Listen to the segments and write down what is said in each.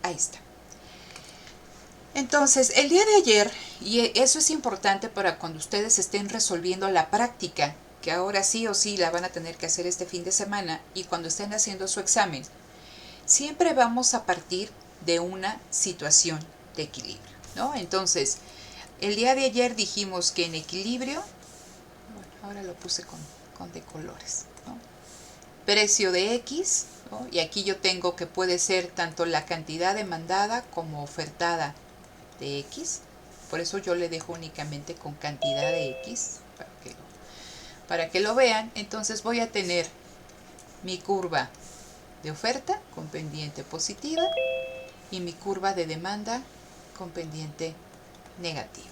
Ahí está. Entonces, el día de ayer, y eso es importante para cuando ustedes estén resolviendo la práctica, que ahora sí o sí la van a tener que hacer este fin de semana, y cuando estén haciendo su examen, siempre vamos a partir de una situación de equilibrio, ¿no? Entonces, el día de ayer dijimos que en equilibrio, bueno, ahora lo puse con de colores, ¿no? Precio de X, ¿no? Y aquí yo tengo que puede ser tanto la cantidad demandada como ofertada de X. Por eso yo le dejo únicamente con cantidad de X para que lo vean. Entonces voy a tener mi curva de oferta con pendiente positiva y mi curva de demanda con pendiente negativa.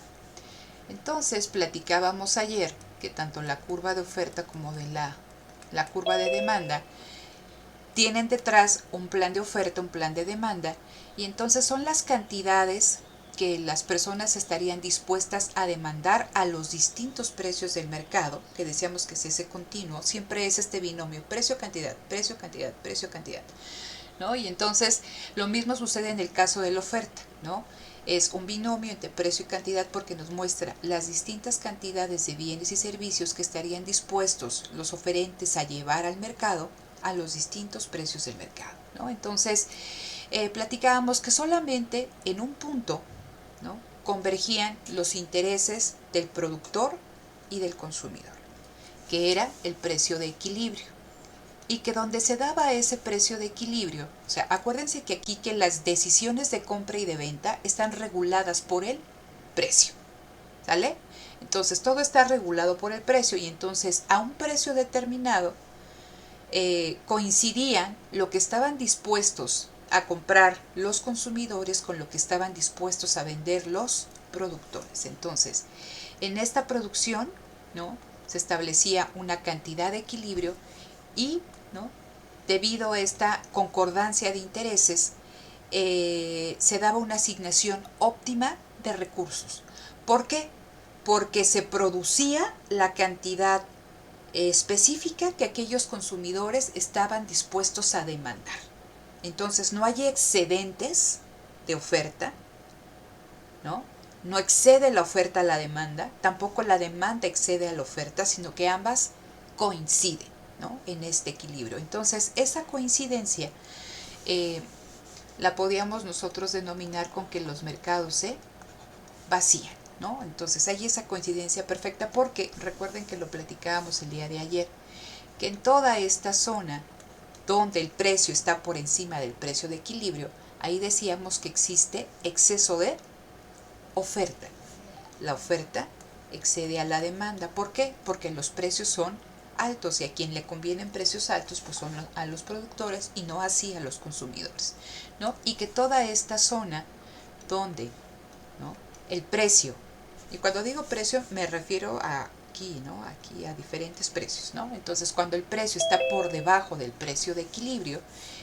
Entonces platicábamos ayer que tanto la curva de oferta como de la curva de demanda tienen detrás un plan de oferta, un plan de demanda, y entonces son las cantidades que las personas estarían dispuestas a demandar a los distintos precios del mercado, que decíamos que es ese continuo, siempre es este binomio, precio-cantidad, precio-cantidad, precio-cantidad, ¿no? Y entonces lo mismo sucede en el caso de la oferta, ¿no? Es un binomio entre precio y cantidad porque nos muestra las distintas cantidades de bienes y servicios que estarían dispuestos los oferentes a llevar al mercado a los distintos precios del mercado, ¿no? Entonces, platicábamos que solamente en un punto, ¿no?, convergían los intereses del productor y del consumidor, que era el precio de equilibrio. Y que donde se daba ese precio de equilibrio, o sea, acuérdense que aquí que las decisiones de compra y de venta están reguladas por el precio, ¿sale? Entonces todo está regulado por el precio y entonces a un precio determinado coincidían lo que estaban dispuestos a comprar los consumidores con lo que estaban dispuestos a vender los productores. Entonces, en esta producción, ¿no?, se establecía una cantidad de equilibrio y, ¿no?, debido a esta concordancia de intereses, se daba una asignación óptima de recursos. ¿Por qué? Porque se producía la cantidad específica que aquellos consumidores estaban dispuestos a demandar. Entonces no hay excedentes de oferta, ¿no? No excede la oferta a la demanda, tampoco la demanda excede a la oferta, sino que ambas coinciden, ¿no?, en este equilibrio. Entonces esa coincidencia la podíamos nosotros denominar con que los mercados se vacían, ¿no? Entonces hay esa coincidencia perfecta porque recuerden que lo platicábamos el día de ayer, que en toda esta zona donde el precio está por encima del precio de equilibrio, ahí decíamos que existe exceso de oferta. La oferta excede a la demanda. ¿Por qué? Porque los precios son altos y a quien le convienen precios altos pues son a los productores y no así a los consumidores, ¿no? Y que toda esta zona donde, ¿no?, el precio, y cuando digo precio me refiero a aquí, ¿no?, aquí a diferentes precios, ¿no? Entonces cuando el precio está por debajo del precio de equilibrio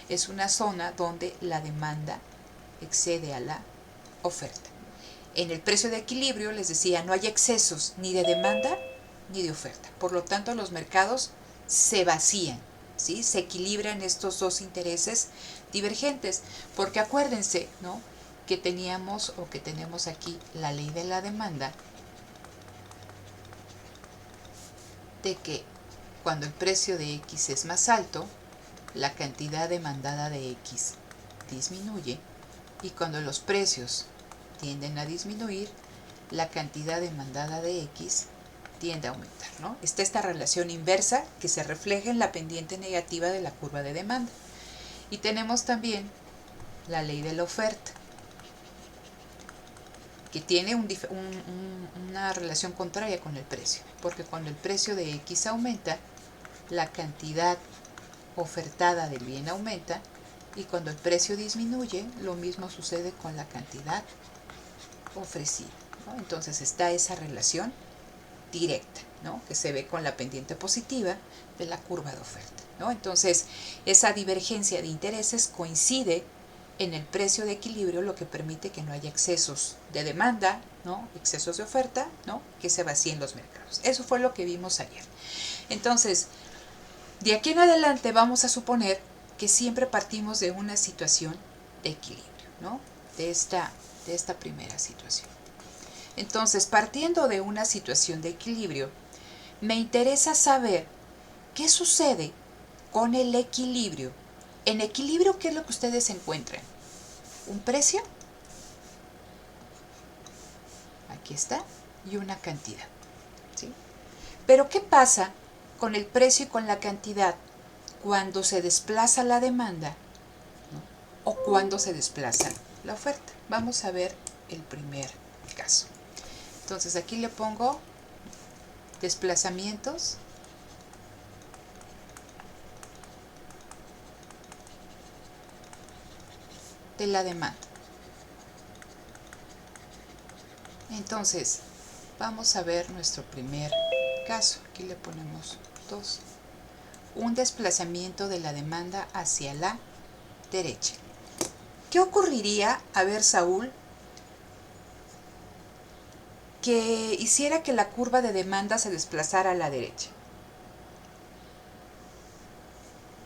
es una zona donde la demanda excede a la oferta. En el precio de equilibrio, les decía, no hay excesos ni de demanda ni de oferta. Por lo tanto, los mercados se vacían, ¿sí? Se equilibran estos dos intereses divergentes. Porque acuérdense, ¿no?, que teníamos o que tenemos aquí la ley de la demanda, de que cuando el precio de X es más alto, la cantidad demandada de X disminuye, y cuando los precios tienden a disminuir, la cantidad demandada de X tiende a aumentar, ¿no? Está esta relación inversa que se refleja en la pendiente negativa de la curva de demanda. Y tenemos también la ley de la oferta, que tiene una relación contraria con el precio, porque cuando el precio de X aumenta, la cantidad ofertada del bien aumenta, y cuando el precio disminuye, lo mismo sucede con la cantidad ofrecida, ¿no? Entonces está esa relación directa, ¿no?, que se ve con la pendiente positiva de la curva de oferta, ¿no? Entonces esa divergencia de intereses coincide en el precio de equilibrio, lo que permite que no haya excesos de demanda, ¿no?, excesos de oferta, ¿no?, que se vacíen los mercados. Eso fue lo que vimos ayer. Entonces, de aquí en adelante vamos a suponer que siempre partimos de una situación de equilibrio, ¿no? de esta primera situación. Entonces, partiendo de una situación de equilibrio, me interesa saber qué sucede con el equilibrio. En equilibrio, ¿qué es lo que ustedes encuentran? Un precio, aquí está, y una cantidad, ¿sí? Pero ¿qué pasa con el precio y con la cantidad cuando se desplaza la demanda, ¿no? o cuando se desplaza la oferta? Vamos a ver el primer caso. Entonces aquí le pongo desplazamientos de la demanda. Entonces, vamos a ver nuestro primer caso. Aquí le ponemos 2. Un desplazamiento de la demanda hacia la derecha. ¿Qué ocurriría, a ver, Saúl, que hiciera que la curva de demanda se desplazara a la derecha?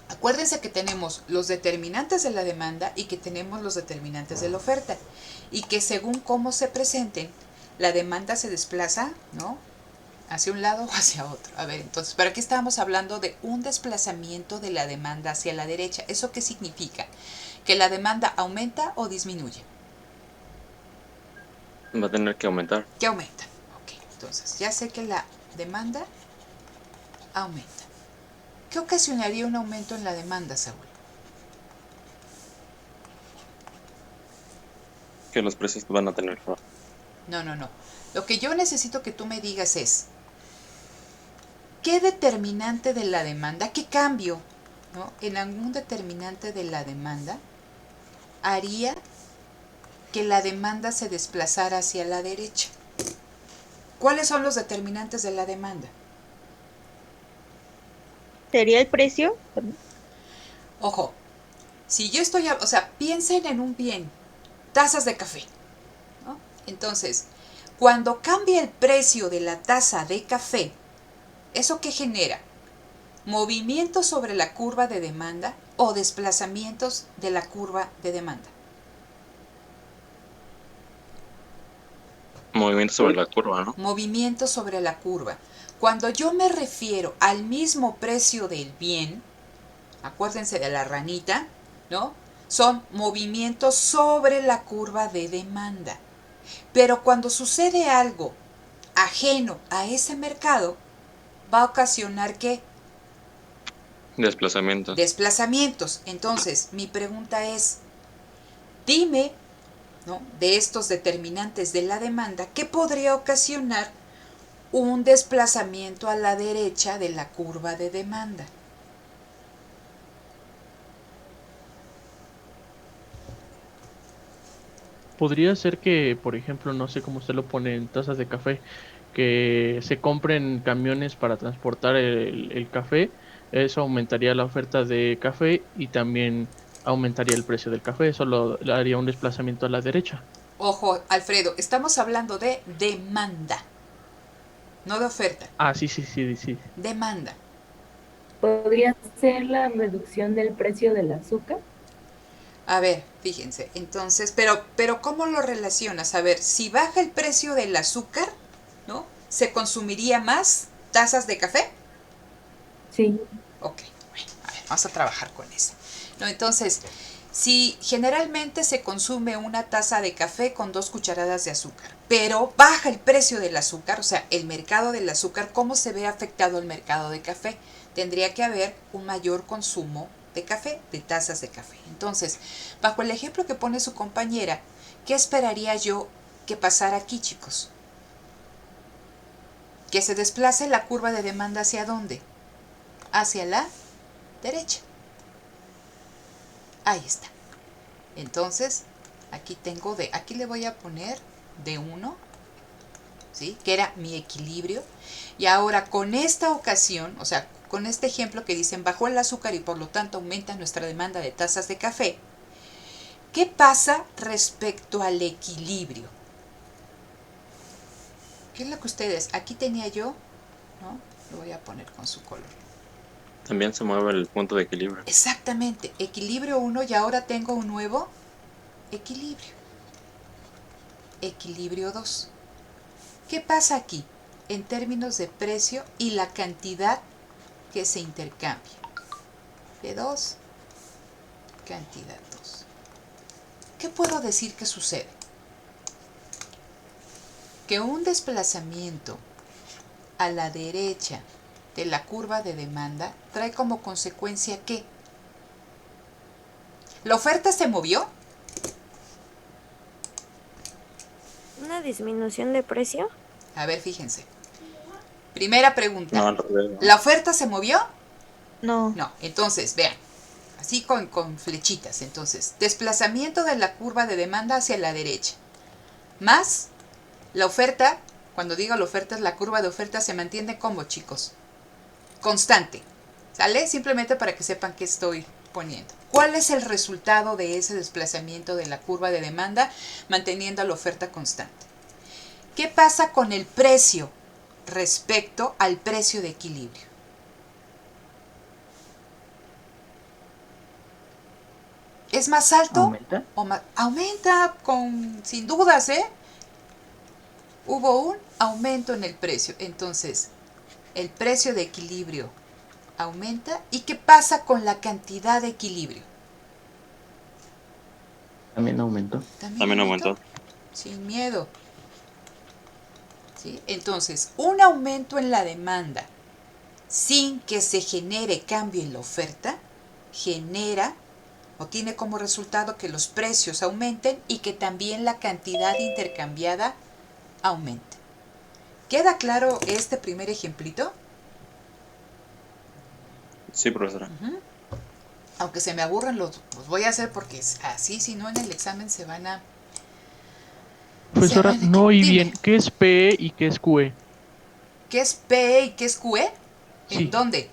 Acuérdense que tenemos los determinantes de la demanda y que tenemos los determinantes de la oferta. Y que según cómo se presenten, la demanda se desplaza, ¿no?, hacia un lado o hacia otro. A ver, entonces, ¿para qué estábamos hablando de un desplazamiento de la demanda hacia la derecha? ¿Eso qué significa? ¿Que la demanda aumenta o disminuye? Va a tener que aumentar. Que aumenta. Ok, entonces, ya sé que la demanda aumenta. ¿Qué ocasionaría un aumento en la demanda, Saúl? Que los precios van a tener que bajar. No, no, no. Lo que yo necesito que tú me digas es, ¿qué determinante de la demanda, qué cambio, ¿no?, en algún determinante de la demanda haría que la demanda se desplazara hacia la derecha? ¿Cuáles son los determinantes de la demanda? ¿Sería el precio? Ojo, si yo estoy, o sea, piensen en un bien, tazas de café, ¿no? Entonces, cuando cambia el precio de la taza de café, ¿eso qué genera? ¿Movimientos sobre la curva de demanda o desplazamientos de la curva de demanda? Movimiento sobre la curva, ¿no? Movimientos sobre la curva. Cuando yo me refiero al mismo precio del bien, acuérdense de la ranita, ¿no?, son movimientos sobre la curva de demanda. Pero cuando sucede algo ajeno a ese mercado, va a ocasionar ¿qué? Desplazamientos. Desplazamientos. Entonces, mi pregunta es, dime, ¿no?, de estos determinantes de la demanda, ¿qué podría ocasionar un desplazamiento a la derecha de la curva de demanda? Podría ser que, por ejemplo, no sé cómo usted lo pone en tazas de café, que se compren camiones para transportar el café. Eso aumentaría la oferta de café y también aumentaría el precio del café. Eso lo haría un desplazamiento a la derecha. Ojo, Alfredo, estamos hablando de demanda, no de oferta. Ah, sí, sí, sí, sí. Demanda. ¿Podría ser la reducción del precio del azúcar? A ver, fíjense, entonces, pero ¿cómo lo relacionas? A ver, si baja el precio del azúcar, ¿no?, ¿se consumiría más tazas de café? Sí. Ok, bueno, a ver, vamos a trabajar con eso. No, entonces, si generalmente se consume una taza de café con 2 cucharadas de azúcar, pero baja el precio del azúcar, o sea, el mercado del azúcar, ¿cómo se ve afectado el mercado de café? Tendría que haber un mayor consumo de café, de tazas de café. Entonces, bajo el ejemplo que pone su compañera, ¿qué esperaría yo que pasara aquí, chicos? Que se desplace la curva de demanda ¿hacia dónde? Hacia la derecha. Ahí está. Entonces, aquí le voy a poner de 1, ¿sí?, que era mi equilibrio. Y ahora con esta ocasión, o sea, con este ejemplo que dicen bajó el azúcar y por lo tanto aumenta nuestra demanda de tazas de café, ¿qué pasa respecto al equilibrio? ¿Qué es lo que ustedes? Aquí tenía yo, ¿no? Lo voy a poner con su color. También se mueve el punto de equilibrio. Exactamente, equilibrio 1 y ahora tengo un nuevo equilibrio. Equilibrio 2. ¿Qué pasa aquí en términos de precio y la cantidad que se intercambia? P2, cantidad 2. ¿Qué puedo decir que sucede? Que un desplazamiento a la derecha de la curva de demanda trae como consecuencia que la oferta se movió. ¿Una disminución de precio? A ver, fíjense. Primera pregunta. No, al revés, ¿no? ¿La oferta se movió? No. No. Entonces, vean. Así con flechitas. Entonces, desplazamiento de la curva de demanda hacia la derecha. Más la oferta. Cuando digo la oferta, la curva de oferta se mantiene como, chicos. Constante. ¿Sale? Simplemente para que sepan qué estoy poniendo. ¿Cuál es el resultado de ese desplazamiento de la curva de demanda manteniendo la oferta constante? ¿Qué pasa con el precio respecto al precio de equilibrio? ¿Es más alto? ¿Aumenta? Aumenta sin dudas, ¿eh? Hubo un aumento en el precio. Entonces, el precio de equilibrio aumenta. ¿Y qué pasa con la cantidad de equilibrio? También aumentó. También aumentó. Sin miedo. ¿Sí? Entonces, un aumento en la demanda sin que se genere cambio en la oferta genera o tiene como resultado que los precios aumenten y que también la cantidad intercambiada aumente. ¿Queda claro este primer ejemplito? Sí, profesora. Aunque se me aburren, los voy a hacer porque así, si no en el examen se van a... Profesora, no oí Dime. bien. ¿Qué es PE y qué es QE? ¿Qué es PE y qué es QE? ¿En Sí. dónde?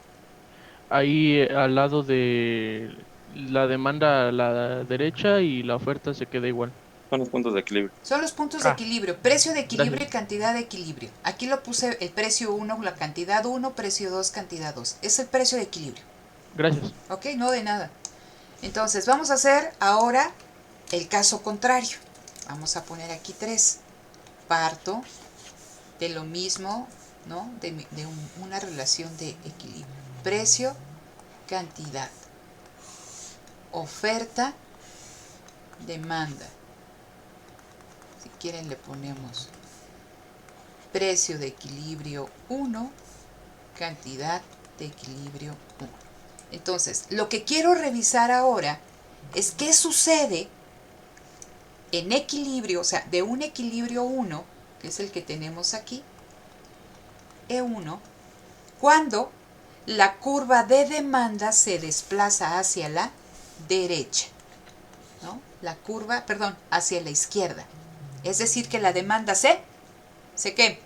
Ahí al lado de la demanda a la derecha y la oferta se queda igual. Son los puntos de equilibrio. Son los puntos de equilibrio, precio de equilibrio Gracias. y cantidad de equilibrio. Aquí lo puse el precio 1, la cantidad 1, precio 2, cantidad 2. Es el precio de equilibrio. Gracias. ¿Ok? No de nada. Entonces, vamos a hacer ahora el caso contrario. Vamos a poner aquí 3. Parto de lo mismo, ¿no? De una relación de equilibrio. Precio, cantidad. Oferta, demanda. Si quieren le ponemos precio de equilibrio 1, cantidad de equilibrio 1. Entonces, lo que quiero revisar ahora es qué sucede en equilibrio, o sea, de un equilibrio 1, que es el que tenemos aquí, E1, cuando la curva de demanda se desplaza hacia la derecha, ¿no? La curva, perdón, hacia la izquierda. Es decir, que la demanda ¿se qué?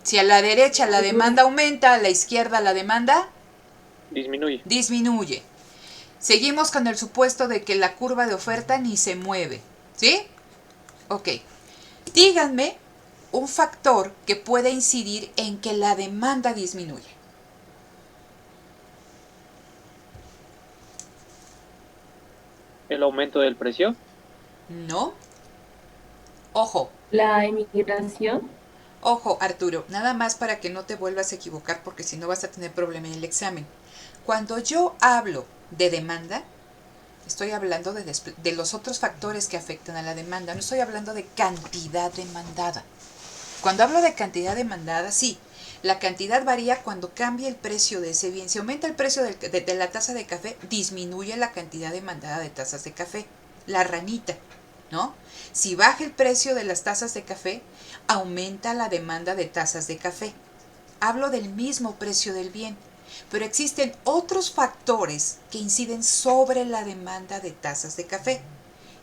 Si a la derecha la demanda aumenta, a la izquierda la demanda disminuye. Seguimos con el supuesto de que la curva de oferta ni se mueve, ¿sí? Ok. Díganme un factor que pueda incidir en que la demanda disminuya. ¿El aumento del precio? No. Ojo, La emigración. ojo, Arturo, nada más para que no te vuelvas a equivocar porque si no vas a tener problema en el examen. Cuando yo hablo de demanda, estoy hablando de los otros factores que afectan a la demanda, no estoy hablando de cantidad demandada. Cuando hablo de cantidad demandada, sí, la cantidad varía cuando cambia el precio de ese bien. Si aumenta el precio de la taza de café, disminuye la cantidad demandada de tazas de café. La ranita, ¿no? Si baja el precio de las tazas de café, aumenta la demanda de tazas de café. Hablo del mismo precio del bien, pero existen otros factores que inciden sobre la demanda de tazas de café.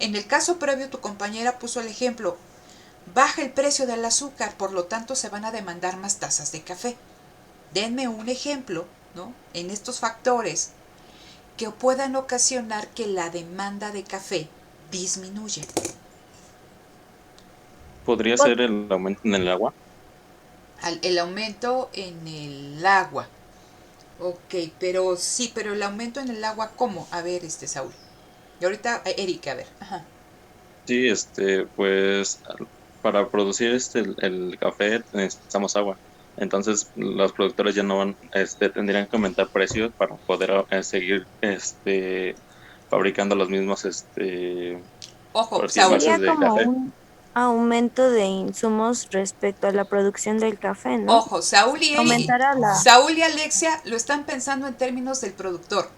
En el caso previo, tu compañera puso el ejemplo, baja el precio del azúcar, por lo tanto se van a demandar más tazas de café. Denme un ejemplo, ¿no? En estos factores que puedan ocasionar que la demanda de café disminuya. ¿Podría ser el aumento en el agua? El aumento en el agua. Ok, pero sí, pero el aumento en el agua, ¿cómo? A ver, Saúl. Y ahorita, Erika, a ver. Ajá. Sí, pues para producir el café necesitamos agua. Entonces los productores ya no van, tendrían que aumentar precios para poder seguir, fabricando los mismos, Ojo, por decir, Saúl. envases Sería de como café. un aumento de insumos respecto a la producción del café, ¿no? Ojo, Saúl y Eri, Aumentará la... Saúl y Alexia lo están pensando en términos del productor.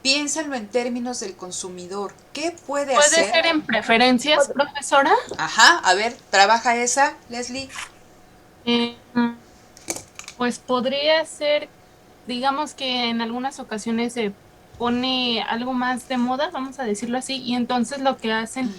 Piénsenlo en términos del consumidor. ¿Qué puede ¿Puede hacer? ser en preferencias, profesora? Ajá, a ver, trabaja esa, Leslie. Eh, pues podría ser, digamos que en algunas ocasiones se pone algo más de moda, vamos a decirlo así, y entonces lo que hacen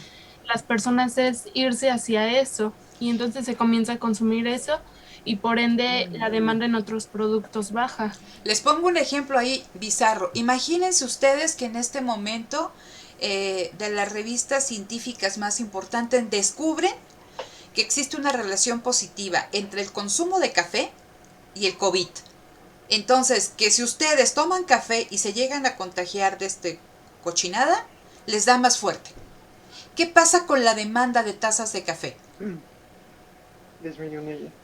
las personas es irse hacia eso, y entonces se comienza a consumir eso, y por ende la demanda en otros productos baja. Les pongo un ejemplo ahí bizarro. Imagínense ustedes que en este momento de las revistas científicas más importantes descubren que existe una relación positiva entre el consumo de café y el COVID. Entonces, que si ustedes toman café y se llegan a contagiar de cochinada, les da más fuerte. ¿Qué pasa con la demanda de tazas de café?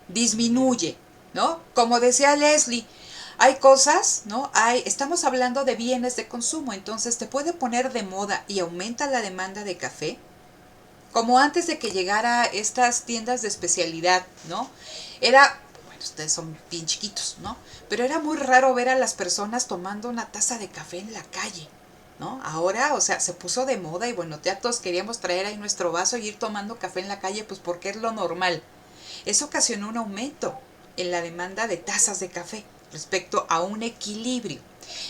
Disminuye, ¿no? Como decía Leslie, hay cosas, ¿no? Estamos hablando de bienes de consumo, entonces te puede poner de moda y aumenta la demanda de café, como antes de que llegara estas tiendas de especialidad, ¿no? Era, bueno, ustedes son bien chiquitos, ¿no? Pero era muy raro ver a las personas tomando una taza de café en la calle, ¿no? Ahora, o sea, se puso de moda y bueno, ya todos queríamos traer ahí nuestro vaso y ir tomando café en la calle, pues porque es lo normal. Eso ocasionó un aumento en la demanda de tazas de café respecto a un equilibrio.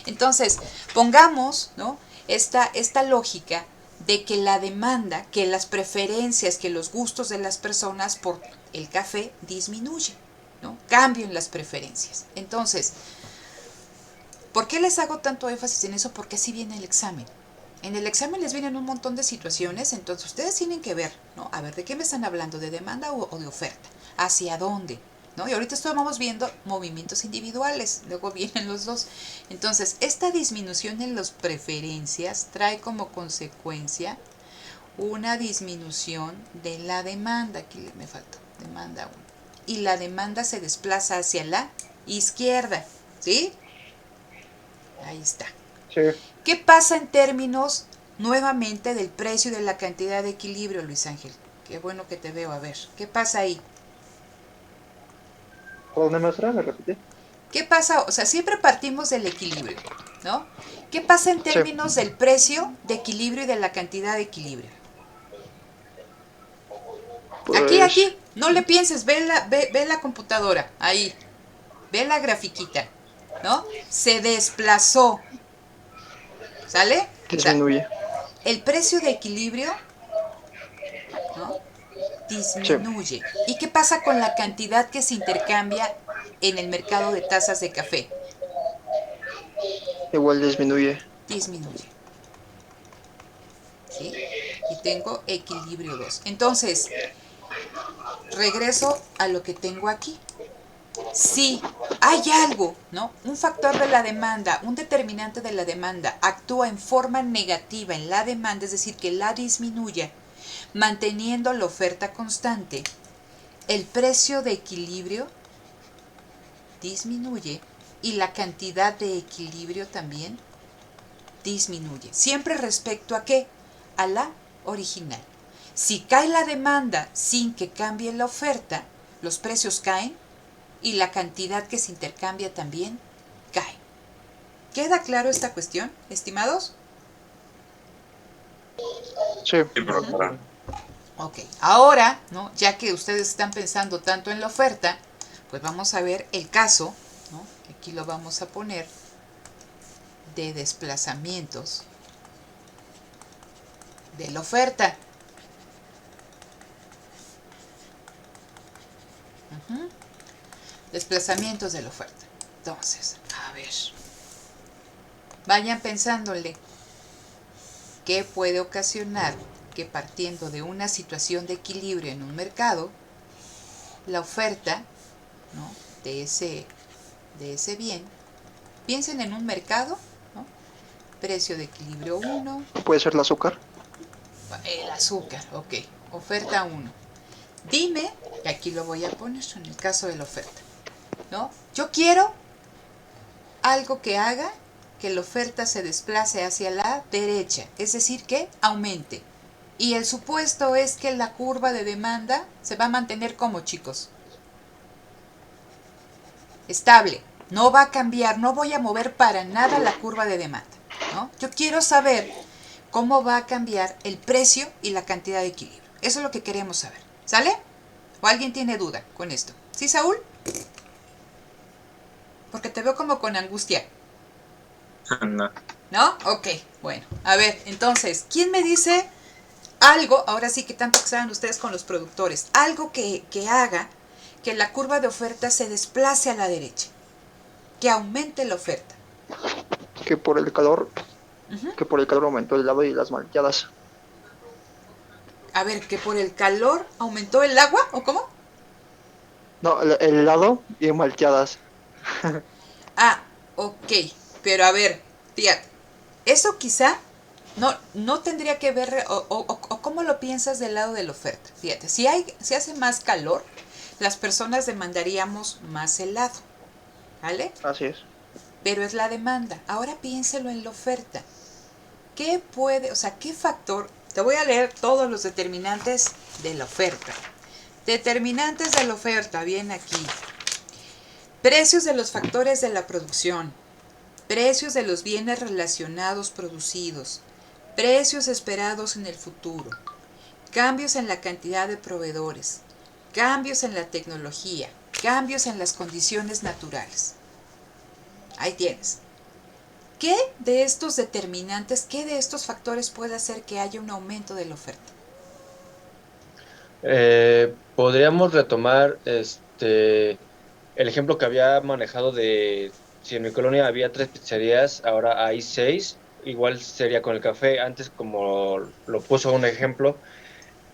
Entonces, pongamos, ¿no?, esta lógica de que la demanda, que las preferencias, que los gustos de las personas por el café disminuyen, ¿no? Cambio en las preferencias. Entonces, ¿por qué les hago tanto énfasis en eso? Porque así viene el examen. En el examen les vienen un montón de situaciones, entonces ustedes tienen que ver, ¿no? A ver, ¿de qué me están hablando? ¿De demanda o de oferta? ¿Hacia dónde? ¿No? Y ahorita estamos viendo movimientos individuales, luego vienen los dos. Entonces, esta disminución en las preferencias trae como consecuencia una disminución de la demanda. Aquí me faltó, demanda 1. Y la demanda se desplaza hacia la izquierda, ¿sí? Ahí está. Sí. ¿Qué pasa en términos, nuevamente, del precio y de la cantidad de equilibrio, Luis Ángel? Qué bueno que te veo, a ver. ¿Qué pasa ahí? ¿Dónde maestra? ¿Me repite? ¿Qué pasa? O sea, siempre partimos del equilibrio, ¿no? ¿Qué pasa en términos del precio, de equilibrio y de la cantidad de equilibrio? Pues, Aquí, no le pienses, ve la computadora, ahí, ve la grafiquita, ¿no? Se desplazó, ¿sale? disminuye. El precio de equilibrio, ¿no?, disminuye. ¿Y qué pasa con la cantidad que se intercambia en el mercado de tazas de café? Igual disminuye. Disminuye. ¿Sí? Y tengo equilibrio 2. Entonces, regreso a lo que tengo aquí. Si hay algo, ¿no?, un factor de la demanda, un determinante de la demanda, actúa en forma negativa en la demanda, es decir, que la disminuya, manteniendo la oferta constante, el precio de equilibrio disminuye y la cantidad de equilibrio también disminuye. Siempre respecto a ¿qué? A la original. Si cae la demanda sin que cambie la oferta, los precios caen y la cantidad que se intercambia también cae. ¿Queda claro esta cuestión, estimados? Sí. Sí, profesora. Ok, ahora, ¿no?, ya que ustedes están pensando tanto en la oferta, pues vamos a ver el caso, ¿no?, aquí lo vamos a poner, de desplazamientos de la oferta. Desplazamientos de la oferta. Entonces, a ver, vayan pensándole qué puede ocasionar que, partiendo de una situación de equilibrio en un mercado, la oferta, ¿no?, de ese bien Piensen en un mercado, ¿no? Precio de equilibrio 1. Puede ser el azúcar. El azúcar, ok. Oferta 1. Dime, y aquí lo voy a poner en el caso de la oferta, ¿no? Yo quiero algo que haga que la oferta se desplace hacia la derecha, es decir, que aumente. Y el supuesto es que la curva de demanda se va a mantener como, chicos, estable, no va a cambiar, no voy a mover para nada la curva de demanda, ¿no? Yo quiero saber cómo va a cambiar el precio y la cantidad de equilibrio. Eso es lo que queremos saber, ¿sale? ¿O alguien tiene duda con esto? ¿Sí, Saúl? Porque te veo como con angustia. No. ¿No? Ok, bueno. A ver, entonces, ¿quién me dice algo, ahora sí que tanto que saben ustedes con los productores, algo que haga que la curva de oferta se desplace a la derecha, que aumente la oferta? Que por el calor, Uh-huh. que por el calor aumentó el helado y las malteadas. A ver, que por el calor aumentó el agua, ¿o cómo? No, el helado y malteadas. Ah, ok, pero a ver, fíjate, eso quizá no tendría que ver, o cómo lo piensas del lado de la oferta. Fíjate, si hace más calor, las personas demandaríamos más helado, ¿vale? Así es. Pero es la demanda. Ahora piénselo en la oferta. ¿Qué factor? Te voy a leer todos los determinantes de la oferta. Determinantes de la oferta, bien aquí. Precios de los factores de la producción. Precios de los bienes relacionados producidos. Precios esperados en el futuro. Cambios en la cantidad de proveedores. Cambios en la tecnología. Cambios en las condiciones naturales. Ahí tienes. ¿Qué de estos determinantes, qué de estos factores puede hacer que haya un aumento de la oferta? Podríamos retomar el ejemplo que había manejado de si en mi colonia había 3 pizzerías, ahora hay 6. Igual sería con el café. Antes, como lo puso un ejemplo,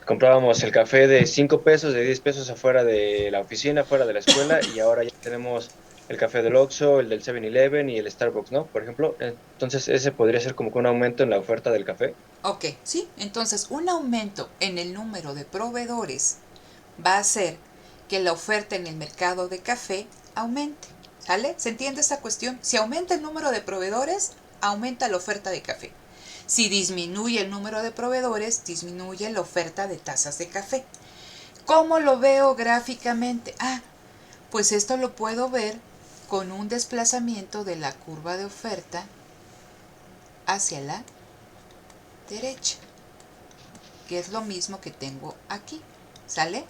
comprábamos el café de 5 pesos, de 10 pesos afuera de la oficina, afuera de la escuela, y ahora ya tenemos el café del Oxxo, el del 7-Eleven y el Starbucks, ¿no? Por ejemplo, entonces ese podría ser como que un aumento en la oferta del café. Ok, sí, entonces un aumento en el número de proveedores va a hacer que la oferta en el mercado de café aumente, ¿sale? ¿Se entiende esta cuestión? Si aumenta el número de proveedores, aumenta la oferta de café. Si disminuye el número de proveedores, disminuye la oferta de tazas de café. ¿Cómo lo veo gráficamente? Pues esto lo puedo ver con un desplazamiento de la curva de oferta hacia la derecha, que es lo mismo que tengo aquí, ¿sale?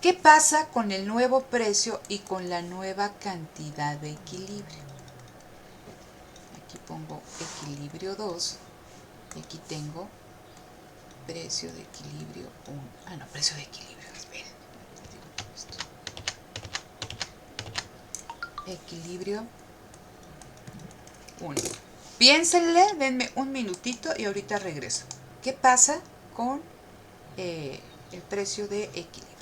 ¿Qué pasa con el nuevo precio y con la nueva cantidad de equilibrio? Aquí pongo equilibrio 2 y aquí tengo precio de equilibrio 1. No, precio de equilibrio, esperen. Equilibrio 1. Piénsenle, denme un minutito y ahorita regreso. ¿Qué pasa con el precio de equilibrio?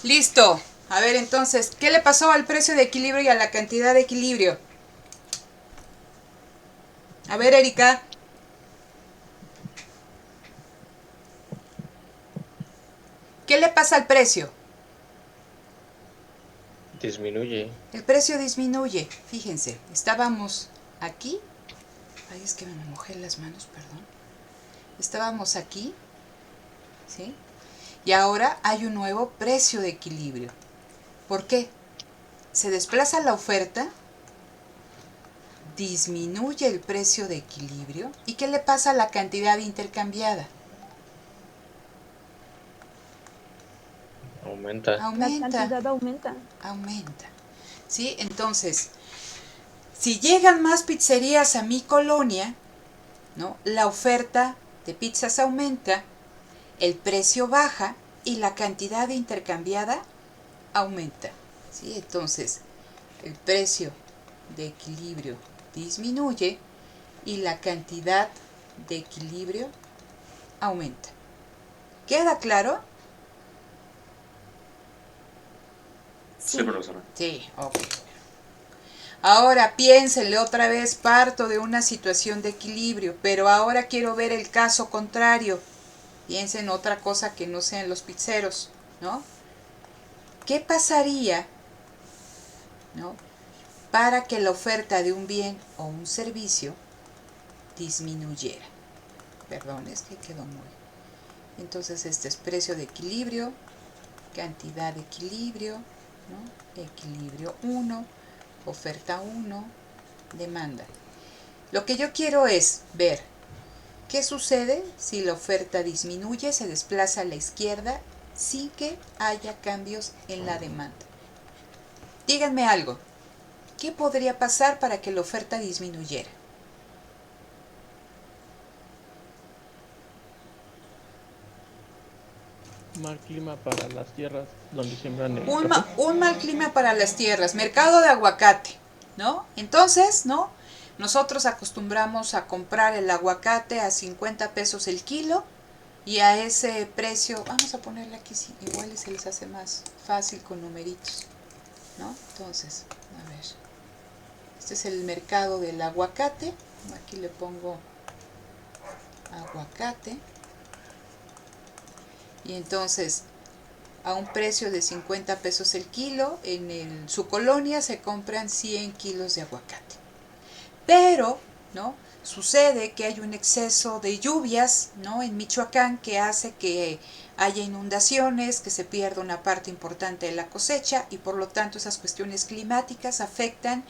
Listo. A ver, entonces, ¿qué le pasó al precio de equilibrio y a la cantidad de equilibrio? A ver, Erika. ¿Qué le pasa al precio? Disminuye. El precio disminuye. Fíjense, estábamos aquí. Ay, es que me mojé las manos, perdón. Estábamos aquí, ¿sí? Y ahora hay un nuevo precio de equilibrio. ¿Por qué? Se desplaza la oferta, disminuye el precio de equilibrio. ¿Y qué le pasa a la cantidad intercambiada? Aumenta. La Aumenta. cantidad aumenta. Aumenta. ¿Sí? Entonces, si llegan más pizzerías a mi colonia, ¿no? La oferta de pizzas aumenta, el precio baja y la cantidad intercambiada aumenta. ¿Sí? Entonces, el precio de equilibrio disminuye y la cantidad de equilibrio aumenta. ¿Queda claro? Sí, profesora. Sí, ok. Ahora piénsenle otra vez, parto de una situación de equilibrio, pero ahora quiero ver el caso contrario. Piensen otra cosa que no sean los pizzeros, ¿no? ¿Qué pasaría, ¿no?, para que la oferta de un bien o un servicio disminuyera? Perdón, es que quedó muy... Entonces este es precio de equilibrio, cantidad de equilibrio, ¿no? Equilibrio 1, oferta 1, demanda. Lo que yo quiero es ver qué sucede si la oferta disminuye, se desplaza a la izquierda sin que haya cambios en la demanda. Díganme algo, ¿qué podría pasar para que la oferta disminuyera? Mal clima para las tierras donde siembran el café. Un mal clima para las tierras, mercado de aguacate, ¿no? Entonces, ¿no?, nosotros acostumbramos a comprar el aguacate a 50 pesos el kilo y a ese precio, vamos a ponerle aquí, igual se les hace más fácil con numeritos, ¿no? Entonces, a ver, este es el mercado del aguacate, aquí le pongo aguacate, y entonces a un precio de 50 pesos el kilo, en su colonia se compran 100 kilos de aguacate. Pero, ¿no?, sucede que hay un exceso de lluvias, ¿no?, en Michoacán, que hace que haya inundaciones, que se pierda una parte importante de la cosecha y por lo tanto esas cuestiones climáticas afectan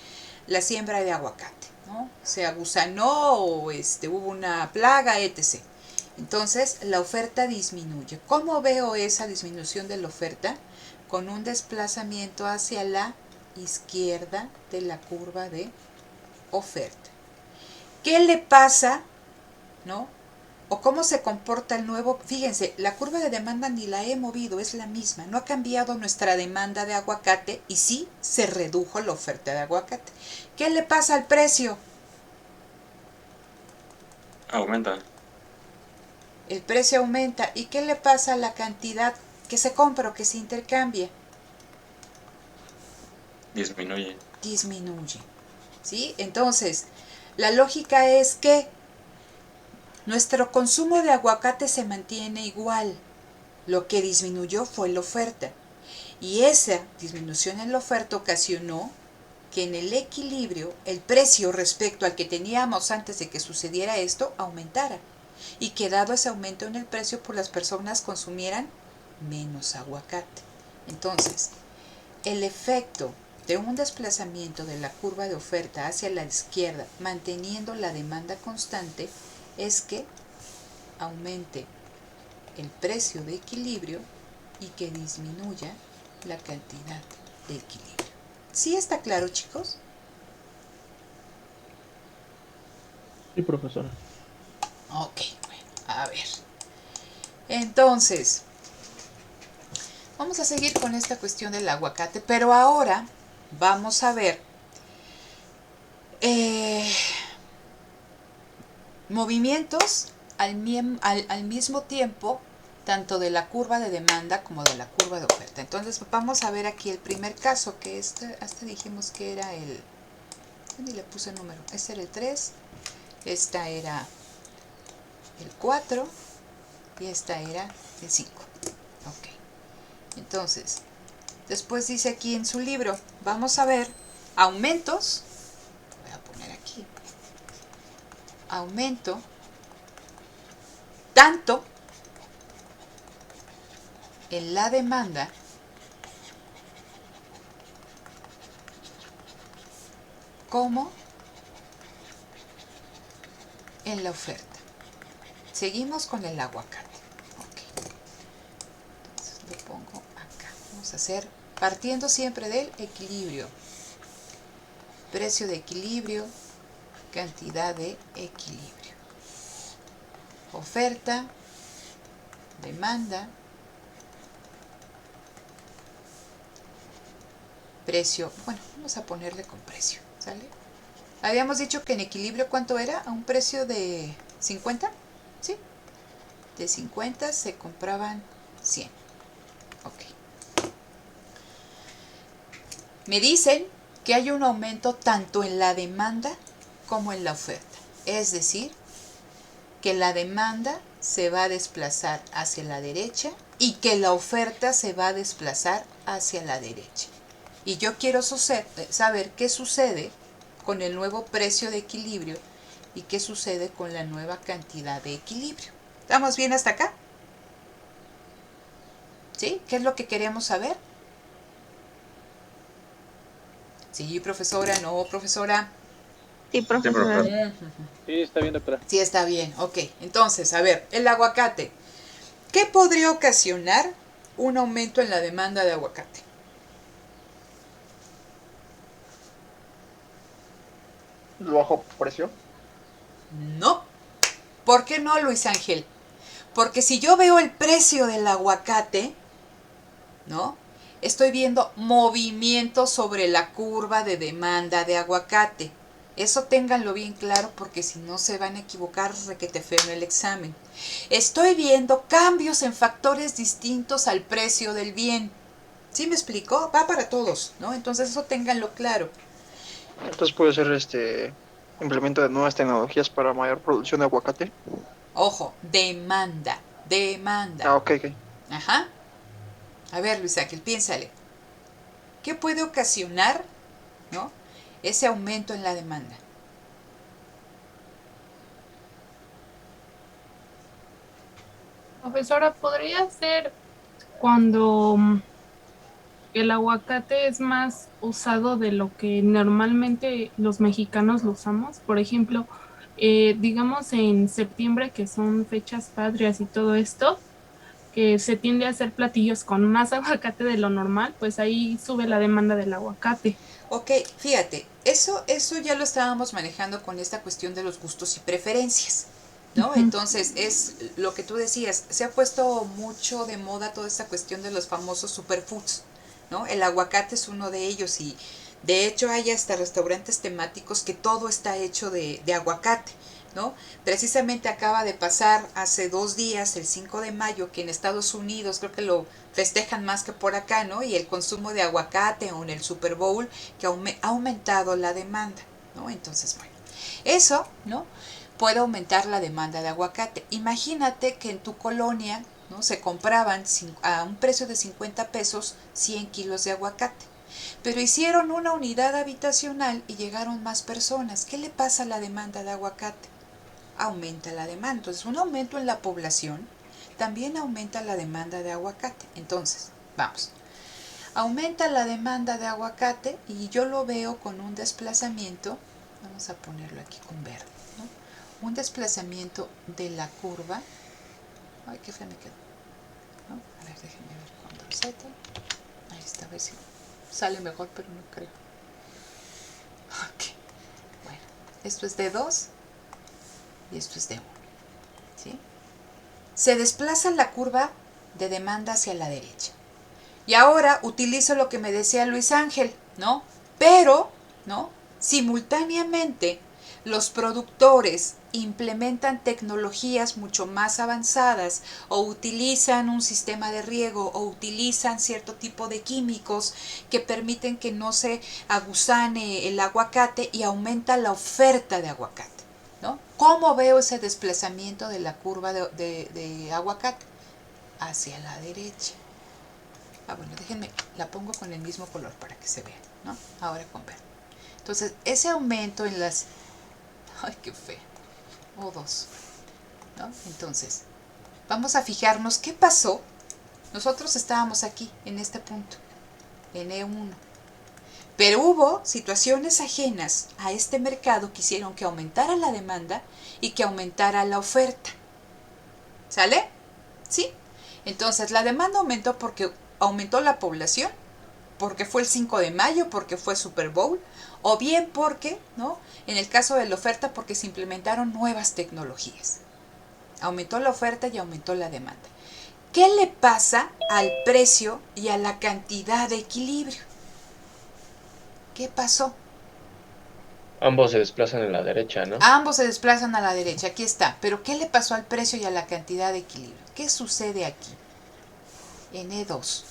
la siembra de aguacate, ¿no? Se agusanó o hubo una plaga, etc. Entonces la oferta disminuye. ¿Cómo veo esa disminución de la oferta? Con un desplazamiento hacia la izquierda de la curva de oferta. ¿Qué le pasa, no?, o cómo se comporta el nuevo? Fíjense, la curva de demanda ni la he movido, es la misma, no ha cambiado nuestra demanda de aguacate y sí se redujo la oferta de aguacate. ¿Qué le pasa al precio? Aumenta. El precio aumenta. ¿Y qué le pasa a la cantidad que se compra o que se intercambia? Disminuye. Disminuye. ¿Sí? Entonces, la lógica es que nuestro consumo de aguacate se mantiene igual. Lo que disminuyó fue la oferta. Y esa disminución en la oferta ocasionó que en el equilibrio el precio respecto al que teníamos antes de que sucediera esto aumentara. Y que dado ese aumento en el precio, pues las personas consumieran menos aguacate. Entonces, el efecto de un desplazamiento de la curva de oferta hacia la izquierda, manteniendo la demanda constante, es que aumente el precio de equilibrio y que disminuya la cantidad de equilibrio. ¿Sí está claro, chicos? Sí, profesora. Ok, bueno, a ver. Entonces, vamos a seguir con esta cuestión del aguacate, pero ahora vamos a ver movimientos al mismo tiempo, tanto de la curva de demanda como de la curva de oferta. Entonces vamos a ver aquí el primer caso, que hasta dijimos que era el... ni le puse número. Este era el 3, esta era el 4 y esta era el 5. Ok. Entonces, después dice aquí en su libro, vamos a ver aumentos, voy a poner aquí, aumento tanto en la demanda como en la oferta. Seguimos con el aguacate. Ok. Entonces lo pongo acá. Vamos a hacer partiendo siempre del equilibrio. Precio de equilibrio, cantidad de equilibrio. Oferta, demanda, precio. Bueno, vamos a ponerle con precio, ¿sale? Habíamos dicho que en equilibrio, ¿cuánto era? ¿A un precio de 50? ¿Sí? De 50 se compraban 100. Ok. Me dicen que hay un aumento tanto en la demanda como en la oferta. Es decir, que la demanda se va a desplazar hacia la derecha y que la oferta se va a desplazar hacia la derecha. Y yo quiero saber qué sucede con el nuevo precio de equilibrio y qué sucede con la nueva cantidad de equilibrio. ¿Estamos bien hasta acá? ¿Sí? ¿Qué es lo que queremos saber? Sí, profesora, no, profesora. Sí, profesora. Sí, está bien, doctora. Sí, está bien, ok. Entonces, a ver, el aguacate. ¿Qué podría ocasionar un aumento en la demanda de aguacate? ¿Lo bajo precio? No. ¿Por qué no, Luis Ángel? Porque si yo veo el precio del aguacate, ¿no? Estoy viendo movimiento sobre la curva de demanda de aguacate. Eso ténganlo bien claro porque si no se van a equivocar requete feo en el examen. Estoy viendo cambios en factores distintos al precio del bien. ¿Sí me explicó? Va para todos, ¿no? Entonces eso ténganlo claro. Entonces puede ser implemento de nuevas tecnologías para mayor producción de aguacate. Ojo, demanda, demanda. Ah, ok, ok. Ajá. A ver, Luis Ángel, piénsale. ¿Qué puede ocasionar, ¿no?, ese aumento en la demanda? Profesora, ¿podría ser cuando el aguacate es más usado de lo que normalmente los mexicanos lo usamos? Por ejemplo, digamos en septiembre, que son fechas patrias y todo esto, que se tiende a hacer platillos con más aguacate de lo normal, pues ahí sube la demanda del aguacate. Ok, fíjate, eso ya lo estábamos manejando con esta cuestión de los gustos y preferencias, ¿no? Ujú. Entonces, es lo que tú decías, se ha puesto mucho de moda toda esta cuestión de los famosos superfoods, ¿no? El aguacate es uno de ellos y de hecho hay hasta restaurantes temáticos que todo está hecho de aguacate, ¿no? Precisamente acaba de pasar hace 2 días, el 5 de mayo, que en Estados Unidos creo que lo festejan más que por acá, ¿no? Y el consumo de aguacate o en el Super Bowl que ha aumentado la demanda, ¿no? Entonces, bueno, eso, ¿no?, puede aumentar la demanda de aguacate. Imagínate que en tu colonia, ¿no?, se compraban a un precio de 50 pesos 100 kilos de aguacate. Pero hicieron una unidad habitacional y llegaron más personas. ¿Qué le pasa a la demanda de aguacate? Aumenta la demanda. Entonces, un aumento en la población también aumenta la demanda de aguacate. Entonces, vamos. Aumenta la demanda de aguacate y yo lo veo con un desplazamiento, vamos a ponerlo aquí con verde, ¿no?, un desplazamiento de la curva. Ay, qué fea me quedó, ¿no? A ver, déjenme ver, Ctrl Z. Ahí está, a ver si sale mejor, pero no creo. Ok, bueno, esto es de 2 y esto es de 1, ¿sí? Se desplaza la curva de demanda hacia la derecha. Y ahora utilizo lo que me decía Luis Ángel, ¿no? Pero, ¿no?, simultáneamente los productores implementan tecnologías mucho más avanzadas o utilizan un sistema de riego o utilizan cierto tipo de químicos que permiten que no se agusane el aguacate y aumenta la oferta de aguacate, ¿no? ¿Cómo veo ese desplazamiento de la curva de aguacate? Hacia la derecha. Bueno, déjenme, la pongo con el mismo color para que se vea, ¿no? Ahora con verde. Entonces, ese aumento en las... ¡Ay, qué feo! O2, ¿no? Entonces, vamos a fijarnos qué pasó. Nosotros estábamos aquí, en este punto, en E1. Pero hubo situaciones ajenas a este mercado que hicieron que aumentara la demanda y que aumentara la oferta. ¿Sale? ¿Sí? Entonces, la demanda aumentó porque aumentó la población, porque fue el 5 de mayo, porque fue Super Bowl, o bien porque, ¿no? En el caso de la oferta, porque se implementaron nuevas tecnologías. Aumentó la oferta y aumentó la demanda. ¿Qué le pasa al precio y a la cantidad de equilibrio? ¿Qué pasó? Ambos se desplazan en la derecha, ¿no? Ambos se desplazan a la derecha, aquí está. Pero ¿qué le pasó al precio y a la cantidad de equilibrio? ¿Qué sucede aquí? En E2.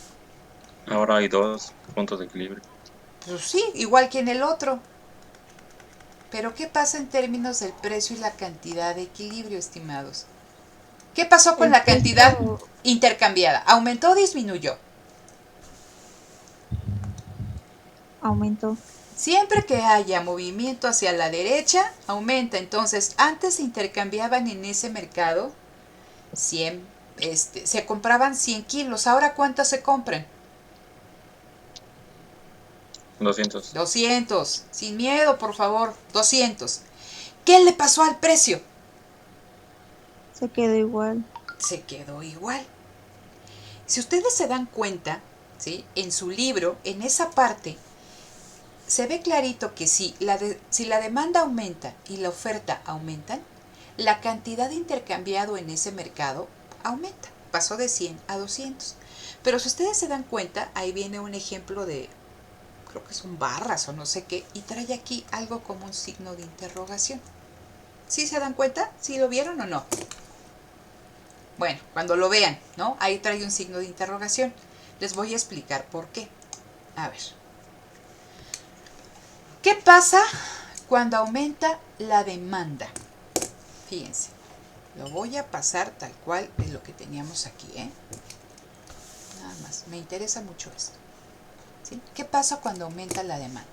Ahora hay 2 puntos de equilibrio. Pues sí, igual que en el otro. Pero ¿qué pasa en términos del precio y la cantidad de equilibrio, estimados? ¿Qué pasó con la cantidad intercambiada? ¿Aumentó o disminuyó? Aumentó. Siempre que haya movimiento hacia la derecha, aumenta. Entonces, antes se intercambiaban en ese mercado 100, se compraban 100 kilos. ¿Ahora cuántas se compran? 200. 200. Sin miedo, por favor. 200. ¿Qué le pasó al precio? Se quedó igual. Se quedó igual. Si ustedes se dan cuenta, ¿sí? En su libro, en esa parte, se ve clarito que si la demanda aumenta y la oferta aumentan, la cantidad de intercambiado en ese mercado aumenta. Pasó de 100 a 200. Pero si ustedes se dan cuenta, ahí viene un ejemplo de, creo que son barras o no sé qué, y trae aquí algo como un signo de interrogación. ¿Sí se dan cuenta? ¿Sí lo vieron o no? Bueno, cuando lo vean, ¿no? Ahí trae un signo de interrogación. Les voy a explicar por qué. A ver. ¿Qué pasa cuando aumenta la demanda? Fíjense, lo voy a pasar tal cual de lo que teníamos aquí, ¿eh? Nada más, me interesa mucho esto. ¿Sí? ¿Qué pasa cuando aumenta la demanda?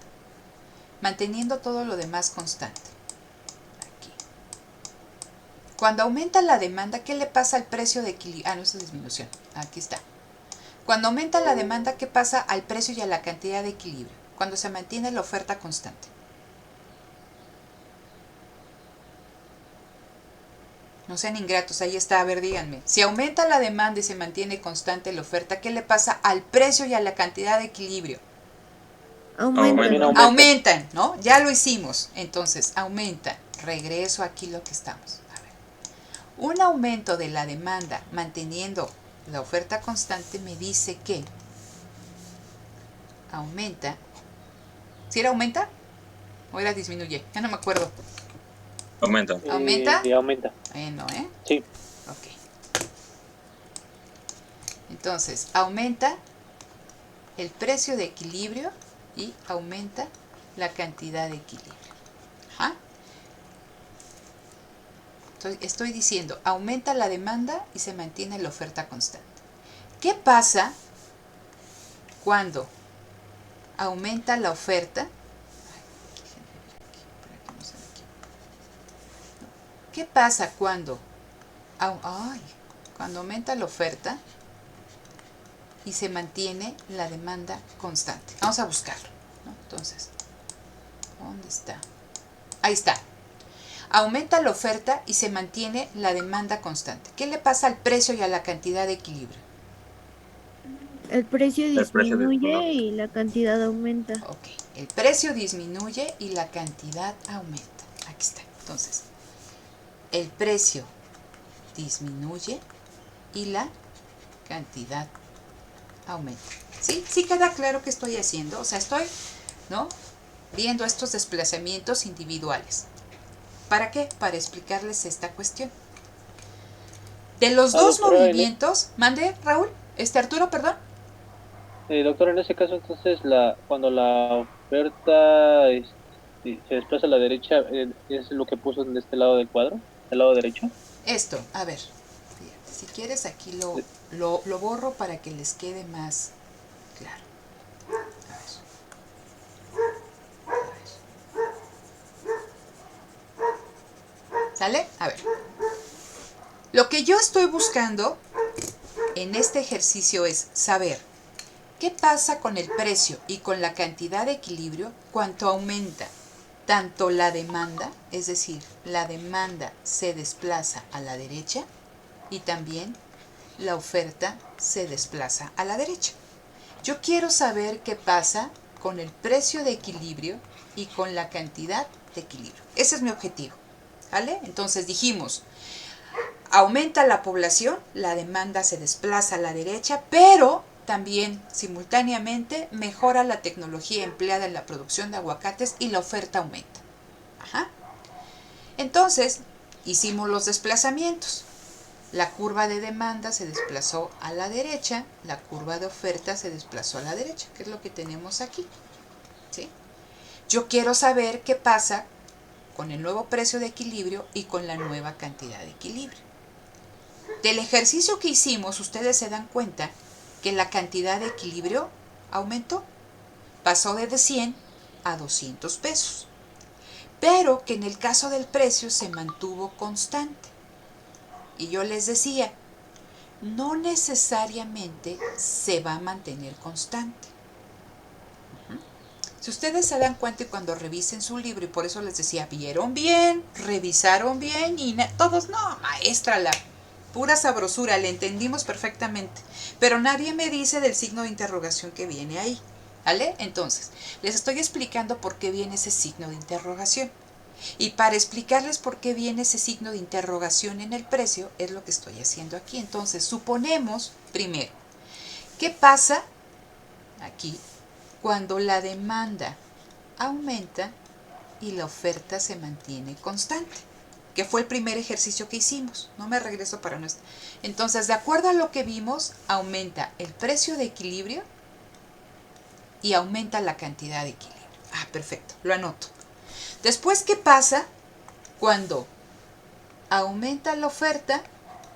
Manteniendo todo lo demás constante. Aquí. Cuando aumenta la demanda, ¿qué le pasa al precio de equilibrio? Ah, no, es disminución. Aquí está. Cuando aumenta la demanda, ¿qué pasa al precio y a la cantidad de equilibrio? Cuando se mantiene la oferta constante. No sean ingratos, ahí está, a ver, díganme. Si aumenta la demanda y se mantiene constante la oferta, ¿qué le pasa al precio y a la cantidad de equilibrio? Aumentan, ¿no? Ya lo hicimos. Entonces, aumentan. Regreso aquí lo que estamos. A ver. Un aumento de la demanda manteniendo la oferta constante me dice que aumenta. ¿Sí era aumenta? ¿O era disminuye? Ya no me acuerdo. Aumenta. ¿Aumenta? Aumenta. Bueno, ¿eh? Sí. Ok. Entonces, aumenta el precio de equilibrio y aumenta la cantidad de equilibrio. Ajá. Estoy diciendo, aumenta la demanda y se mantiene la oferta constante. ¿Qué pasa cuando aumenta la oferta? ¿Qué pasa cuando aumenta la oferta y se mantiene la demanda constante? Vamos a buscarlo, ¿no? Entonces, ¿dónde está? Ahí está. Aumenta la oferta y se mantiene la demanda constante. ¿Qué le pasa al precio y a la cantidad de equilibrio? El precio disminuye y la cantidad aumenta. Ok, el precio disminuye y la cantidad aumenta. Aquí está. Entonces, el precio disminuye y la cantidad aumenta. ¿Sí? ¿Sí queda claro qué estoy haciendo? O sea, estoy, ¿no?, viendo estos desplazamientos individuales. ¿Para qué? Para explicarles esta cuestión. De los dos movimientos, mande, Raúl, Arturo, perdón. Doctor, en ese caso, entonces, cuando la oferta se desplaza a la derecha, ¿es lo que puso en este lado del cuadro? ¿Del lado derecho? Esto, a ver, fíjate, si quieres aquí lo borro para que les quede más Claro. ¿Sale? A ver. Lo que yo estoy buscando en este ejercicio es saber qué pasa con el precio y con la cantidad de equilibrio cuando aumenta tanto la demanda, es decir, la demanda se desplaza a la derecha y también la oferta se desplaza a la derecha. Yo quiero saber qué pasa con el precio de equilibrio y con la cantidad de equilibrio. Ese es mi objetivo. ¿Vale? Entonces dijimos, aumenta la población, la demanda se desplaza a la derecha, pero también simultáneamente mejora la tecnología empleada en la producción de aguacates y la oferta aumenta. Ajá. Entonces, hicimos los desplazamientos. La curva de demanda se desplazó a la derecha, la curva de oferta se desplazó a la derecha, que es lo que tenemos aquí. ¿Sí? Yo quiero saber qué pasa con el nuevo precio de equilibrio y con la nueva cantidad de equilibrio. Del ejercicio que hicimos, ustedes se dan cuenta que la cantidad de equilibrio aumentó. Pasó de 100 a 200 pesos. Pero que en el caso del precio se mantuvo constante. Y yo les decía, no necesariamente se va a mantener constante. Si ustedes se dan cuenta y cuando revisen su libro, y por eso les decía, vieron bien, revisaron bien, y todos, no, maestra, la pura sabrosura, le entendimos perfectamente. Pero nadie me dice del signo de interrogación que viene ahí. ¿Vale? Entonces, les estoy explicando por qué viene ese signo de interrogación. Y para explicarles por qué viene ese signo de interrogación en el precio, es lo que estoy haciendo aquí. Entonces, suponemos, primero, ¿qué pasa aquí cuando la demanda aumenta y la oferta se mantiene constante? Que fue el primer ejercicio que hicimos. No me regreso para nuestro. Entonces, de acuerdo a lo que vimos, aumenta el precio de equilibrio y aumenta la cantidad de equilibrio. Ah, perfecto, lo anoto. Después, ¿qué pasa cuando aumenta la oferta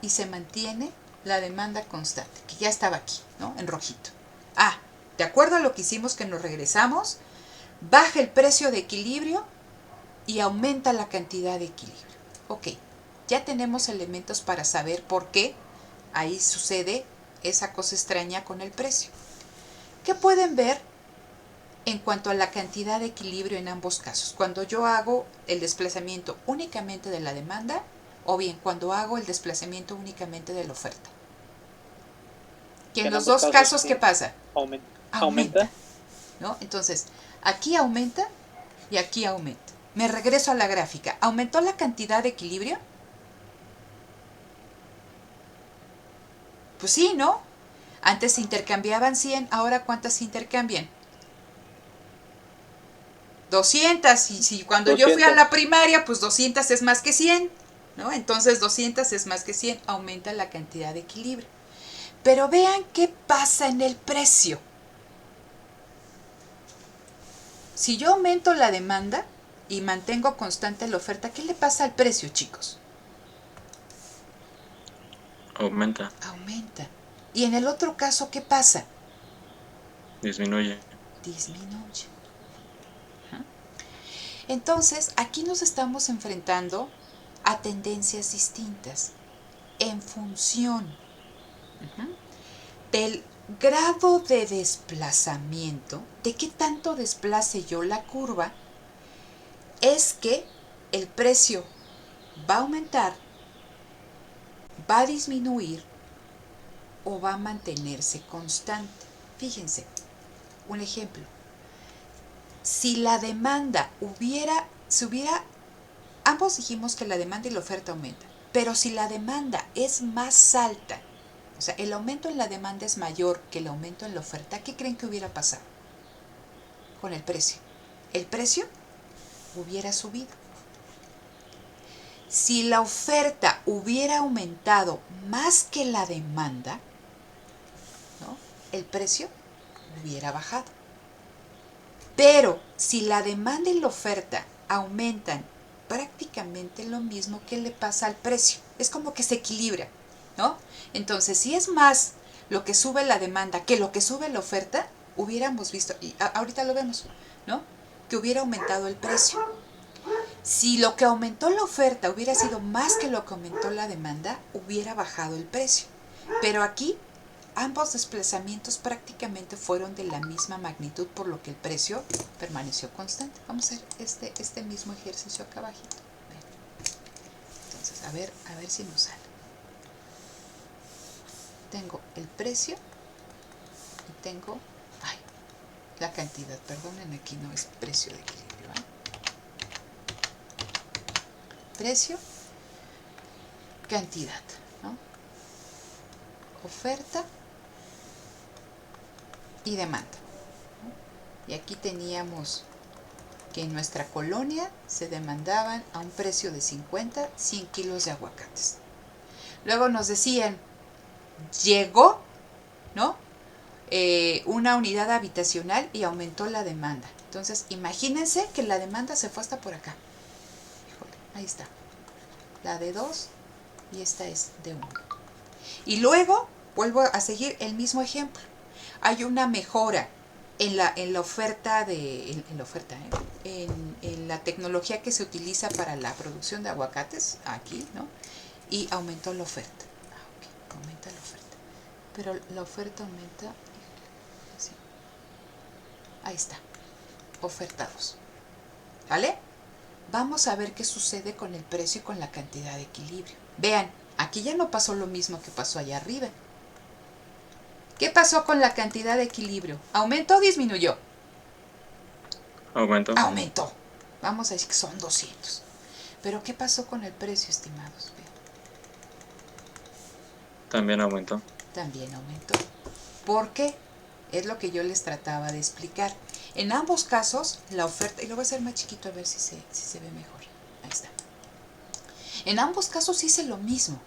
y se mantiene la demanda constante? Que ya estaba aquí, ¿no? En rojito. Ah, de acuerdo a lo que hicimos que nos regresamos, baja el precio de equilibrio y aumenta la cantidad de equilibrio. Ok, ya tenemos elementos para saber por qué ahí sucede esa cosa extraña con el precio. ¿Qué pueden ver en cuanto a la cantidad de equilibrio en ambos casos? Cuando yo hago el desplazamiento únicamente de la demanda o bien cuando hago el desplazamiento únicamente de la oferta. Que en los dos casos, ¿qué pasa? Aumenta. ¿No? Entonces, aquí aumenta y aquí aumenta. Me regreso a la gráfica. ¿Aumentó la cantidad de equilibrio? Pues sí, ¿no? Antes se intercambiaban 100, ahora ¿cuántas se intercambian? 200, y si cuando 200. Yo fui a la primaria, pues 200 es más que 100, ¿no? Entonces 200 es más que 100, aumenta la cantidad de equilibrio. Pero vean qué pasa en el precio. Si yo aumento la demanda y mantengo constante la oferta, ¿qué le pasa al precio, chicos? Aumenta. Aumenta. Y en el otro caso, ¿qué pasa? Disminuye. Disminuye. Entonces, aquí nos estamos enfrentando a tendencias distintas en función del grado de desplazamiento, de qué tanto desplace yo la curva, es que el precio va a aumentar, va a disminuir o va a mantenerse constante. Fíjense, un ejemplo. Si la demanda ambos dijimos que la demanda y la oferta aumentan, pero si la demanda es más alta, o sea, el aumento en la demanda es mayor que el aumento en la oferta, ¿qué creen que hubiera pasado con el precio? El precio hubiera subido. Si la oferta hubiera aumentado más que la demanda, ¿no? El precio hubiera bajado. Pero si la demanda y la oferta aumentan prácticamente lo mismo, que le pasa al precio. Es como que se equilibra, ¿no? Entonces, si es más lo que sube la demanda que lo que sube la oferta, hubiéramos visto, y ahorita lo vemos, ¿no? Que hubiera aumentado el precio. Si lo que aumentó la oferta hubiera sido más que lo que aumentó la demanda, hubiera bajado el precio. Pero aquí, ambos desplazamientos prácticamente fueron de la misma magnitud, por lo que el precio permaneció constante. Vamos a hacer este mismo ejercicio acá abajito. Entonces, a ver si nos sale. Tengo el precio y tengo, la cantidad, perdonen, aquí no es precio de equilibrio, precio, cantidad, ¿no? Oferta y demanda, ¿no? Y aquí teníamos que en nuestra colonia se demandaban a un precio de 50, 100 kilos de aguacates. Luego nos decían, llegó, ¿no? Una unidad habitacional y aumentó la demanda. Entonces, imagínense que la demanda se fue hasta por acá. Híjole, ahí está. La de 2 y esta es de 1. Y luego, vuelvo a seguir el mismo ejemplo. Hay una mejora en la oferta en la tecnología que se utiliza para la producción de aguacates, aquí, ¿no? Y aumentó la oferta. Ok, aumenta la oferta. Pero la oferta aumenta. Sí. Ahí está. Oferta 2. ¿Vale? Vamos a ver qué sucede con el precio y con la cantidad de equilibrio. Vean, aquí ya no pasó lo mismo que pasó allá arriba. ¿Qué pasó con la cantidad de equilibrio? ¿Aumentó o disminuyó? Aumentó. Aumentó. Vamos a decir que son 200. Pero ¿qué pasó con el precio, estimados? Vean. También aumentó. También aumentó. ¿Por qué? Es lo que yo les trataba de explicar. En ambos casos, la oferta, y lo voy a hacer más chiquito a ver si se ve mejor. Ahí está. En ambos casos hice lo mismo.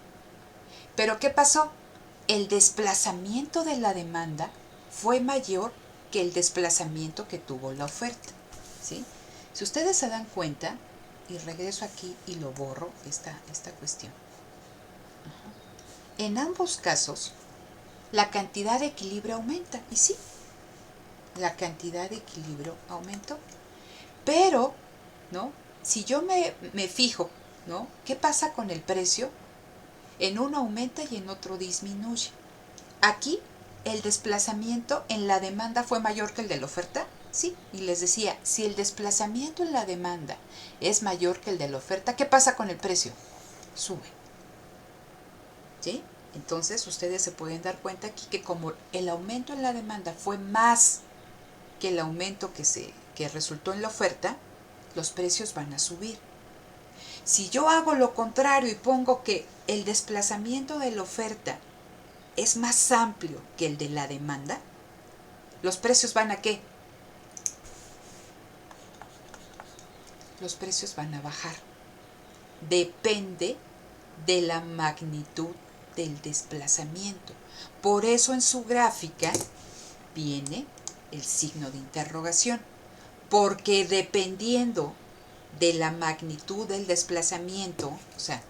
Pero ¿qué pasó? El desplazamiento de la demanda fue mayor que el desplazamiento que tuvo la oferta, ¿sí? Si ustedes se dan cuenta, y regreso aquí y lo borro, esta cuestión. En ambos casos, la cantidad de equilibrio aumenta, y sí, la cantidad de equilibrio aumentó. Pero, ¿no? Si yo me fijo, ¿no? ¿Qué pasa con el precio? En uno aumenta y en otro disminuye. Aquí, el desplazamiento en la demanda fue mayor que el de la oferta, sí. Y les decía, si el desplazamiento en la demanda es mayor que el de la oferta, ¿qué pasa con el precio? Sube. ¿Sí? Entonces, ustedes se pueden dar cuenta aquí que como el aumento en la demanda fue más que el aumento que resultó en la oferta, los precios van a subir. Si yo hago lo contrario y pongo que el desplazamiento de la oferta es más amplio que el de la demanda, los precios van a ¿qué? Los precios van a bajar. Depende de la magnitud del desplazamiento. Por eso en su gráfica viene el signo de interrogación, porque dependiendo de la magnitud del desplazamiento, o sea,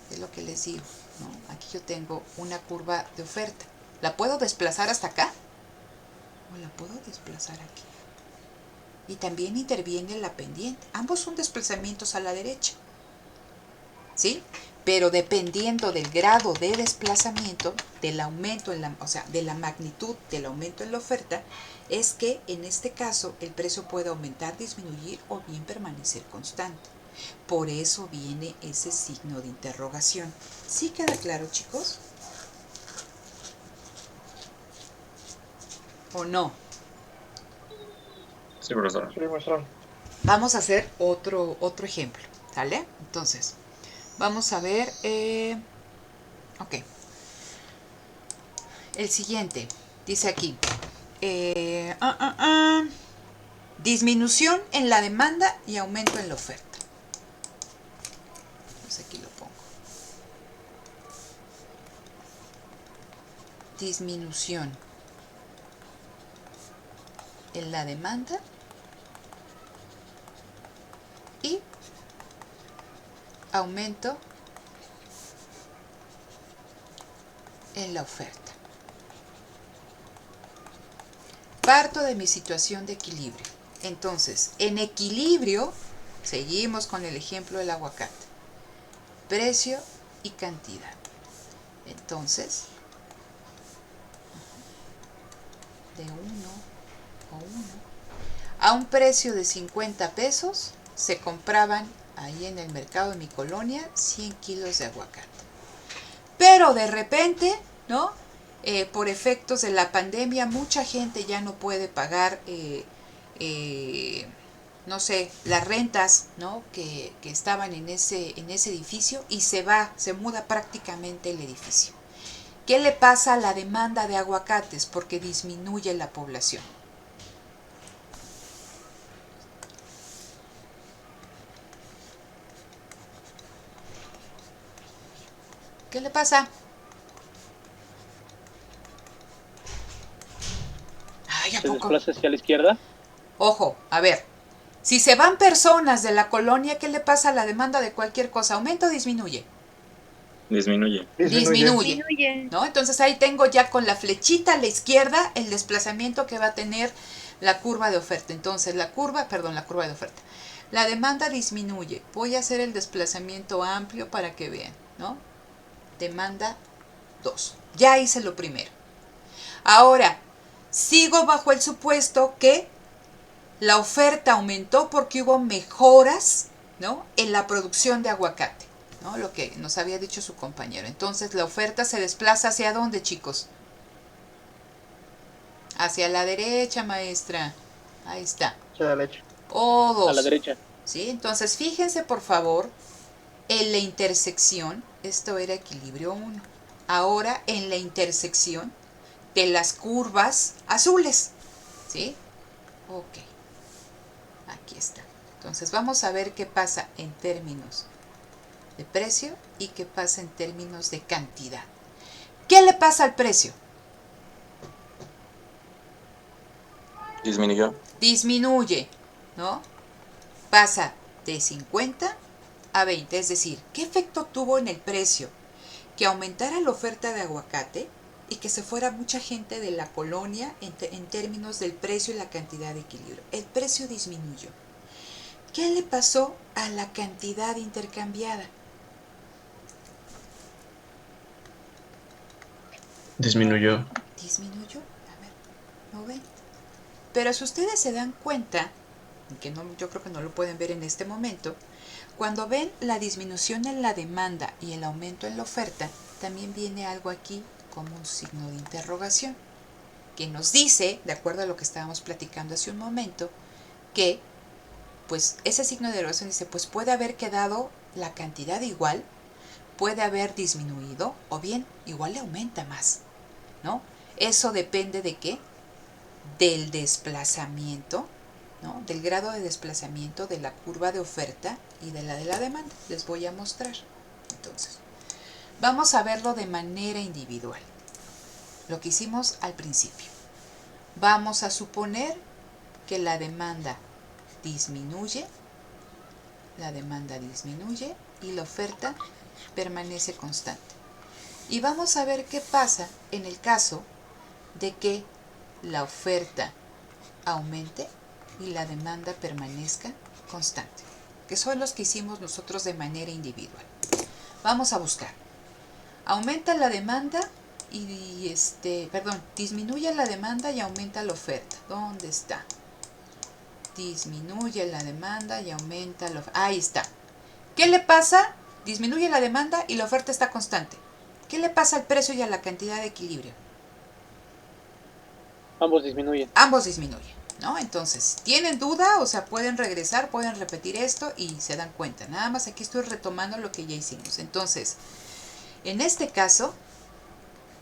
es lo que les digo, ¿no? Aquí yo tengo una curva de oferta. ¿La puedo desplazar hasta acá? ¿O la puedo desplazar aquí? Y también interviene la pendiente. Ambos son desplazamientos a la derecha, ¿sí? Pero dependiendo del grado de desplazamiento, del aumento, o sea, de la magnitud del aumento en la oferta, es que en este caso el precio puede aumentar, disminuir o bien permanecer constante. Por eso viene ese signo de interrogación. ¿Sí queda claro, chicos? ¿O no? Sí, profesor. Sí, maestra. Vamos a hacer otro ejemplo, ¿sale? Entonces, vamos a ver, ok. El siguiente, dice aquí, disminución en la demanda y aumento en la oferta. Pues aquí lo pongo. Disminución en la demanda y aumento en la oferta. Parto de mi situación de equilibrio. Entonces, en equilibrio, seguimos con el ejemplo del aguacate. Precio y cantidad. Entonces, de 1 o 1, a un precio de 50 pesos, se compraban ahí en el mercado de mi colonia 100 kilos de aguacate. Pero de repente, ¿no? Por efectos de la pandemia, mucha gente ya no puede pagar, no sé, las rentas, ¿no? que estaban en ese edificio, y se muda prácticamente el edificio. ¿Qué le pasa a la demanda de aguacates? Porque disminuye la población. ¿Qué le pasa? Ay, ¿a ¿Se poco? desplaza hacia la izquierda? Ojo, a ver. Si se van personas de la colonia, ¿qué le pasa a la demanda de cualquier cosa? ¿Aumenta o disminuye? Disminuye. Disminuye. ¿No? Entonces ahí tengo ya con la flechita a la izquierda el desplazamiento que va a tener la curva de oferta. Entonces la curva de oferta. La demanda disminuye. Voy a hacer el desplazamiento amplio para que vean, ¿no? Demanda 2. Ya hice lo primero. Ahora, sigo bajo el supuesto que la oferta aumentó porque hubo mejoras, ¿no? en la producción de aguacate, ¿no? Lo que nos había dicho su compañero. Entonces la oferta se desplaza ¿hacia dónde, chicos? Hacia la derecha, maestra. Ahí está. Hacia la derecha. O 2. A la derecha. ¿Sí? Entonces fíjense por favor en la intersección. Esto era equilibrio 1. Ahora en la intersección de las curvas azules. ¿Sí? Ok. Aquí está. Entonces vamos a ver qué pasa en términos de precio y qué pasa en términos de cantidad. ¿Qué le pasa al precio? Disminuyó. Disminuye, ¿no? Pasa de 50 a 20. Es decir, ¿qué efecto tuvo en el precio? Que aumentara la oferta de aguacate y que se fuera mucha gente de la colonia en términos del precio y la cantidad de equilibrio. El precio disminuyó. ¿Qué le pasó a la cantidad intercambiada? Disminuyó. Disminuyó. A ver, ¿no ven? Pero si ustedes se dan cuenta, que no, yo creo que no lo pueden ver en este momento, cuando ven la disminución en la demanda y el aumento en la oferta, también viene algo aquí como un signo de interrogación, que nos dice, de acuerdo a lo que estábamos platicando hace un momento, que pues ese signo de interrogación dice, pues puede haber quedado la cantidad igual, puede haber disminuido, o bien igual le aumenta más, ¿no? Eso depende de qué? Del desplazamiento, ¿no? Del grado de desplazamiento de la curva de oferta y de la demanda. Les voy a mostrar. Entonces, vamos a verlo de manera individual. Lo que hicimos al principio. Vamos a suponer que la demanda disminuye y la oferta permanece constante. Y vamos a ver qué pasa en el caso de que la oferta aumente y la demanda permanezca constante, que son los que hicimos nosotros de manera individual. Vamos a buscar. Aumenta la demanda disminuye la demanda y aumenta la oferta. ¿Dónde está? Disminuye la demanda y aumenta la oferta. Ahí está. ¿Qué le pasa? Disminuye la demanda y la oferta está constante. ¿Qué le pasa al precio y a la cantidad de equilibrio? Ambos disminuyen. Ambos disminuyen, ¿no? Entonces, ¿tienen duda? O sea, pueden regresar, pueden repetir esto y se dan cuenta. Nada más aquí estoy retomando lo que ya hicimos. Entonces, en este caso,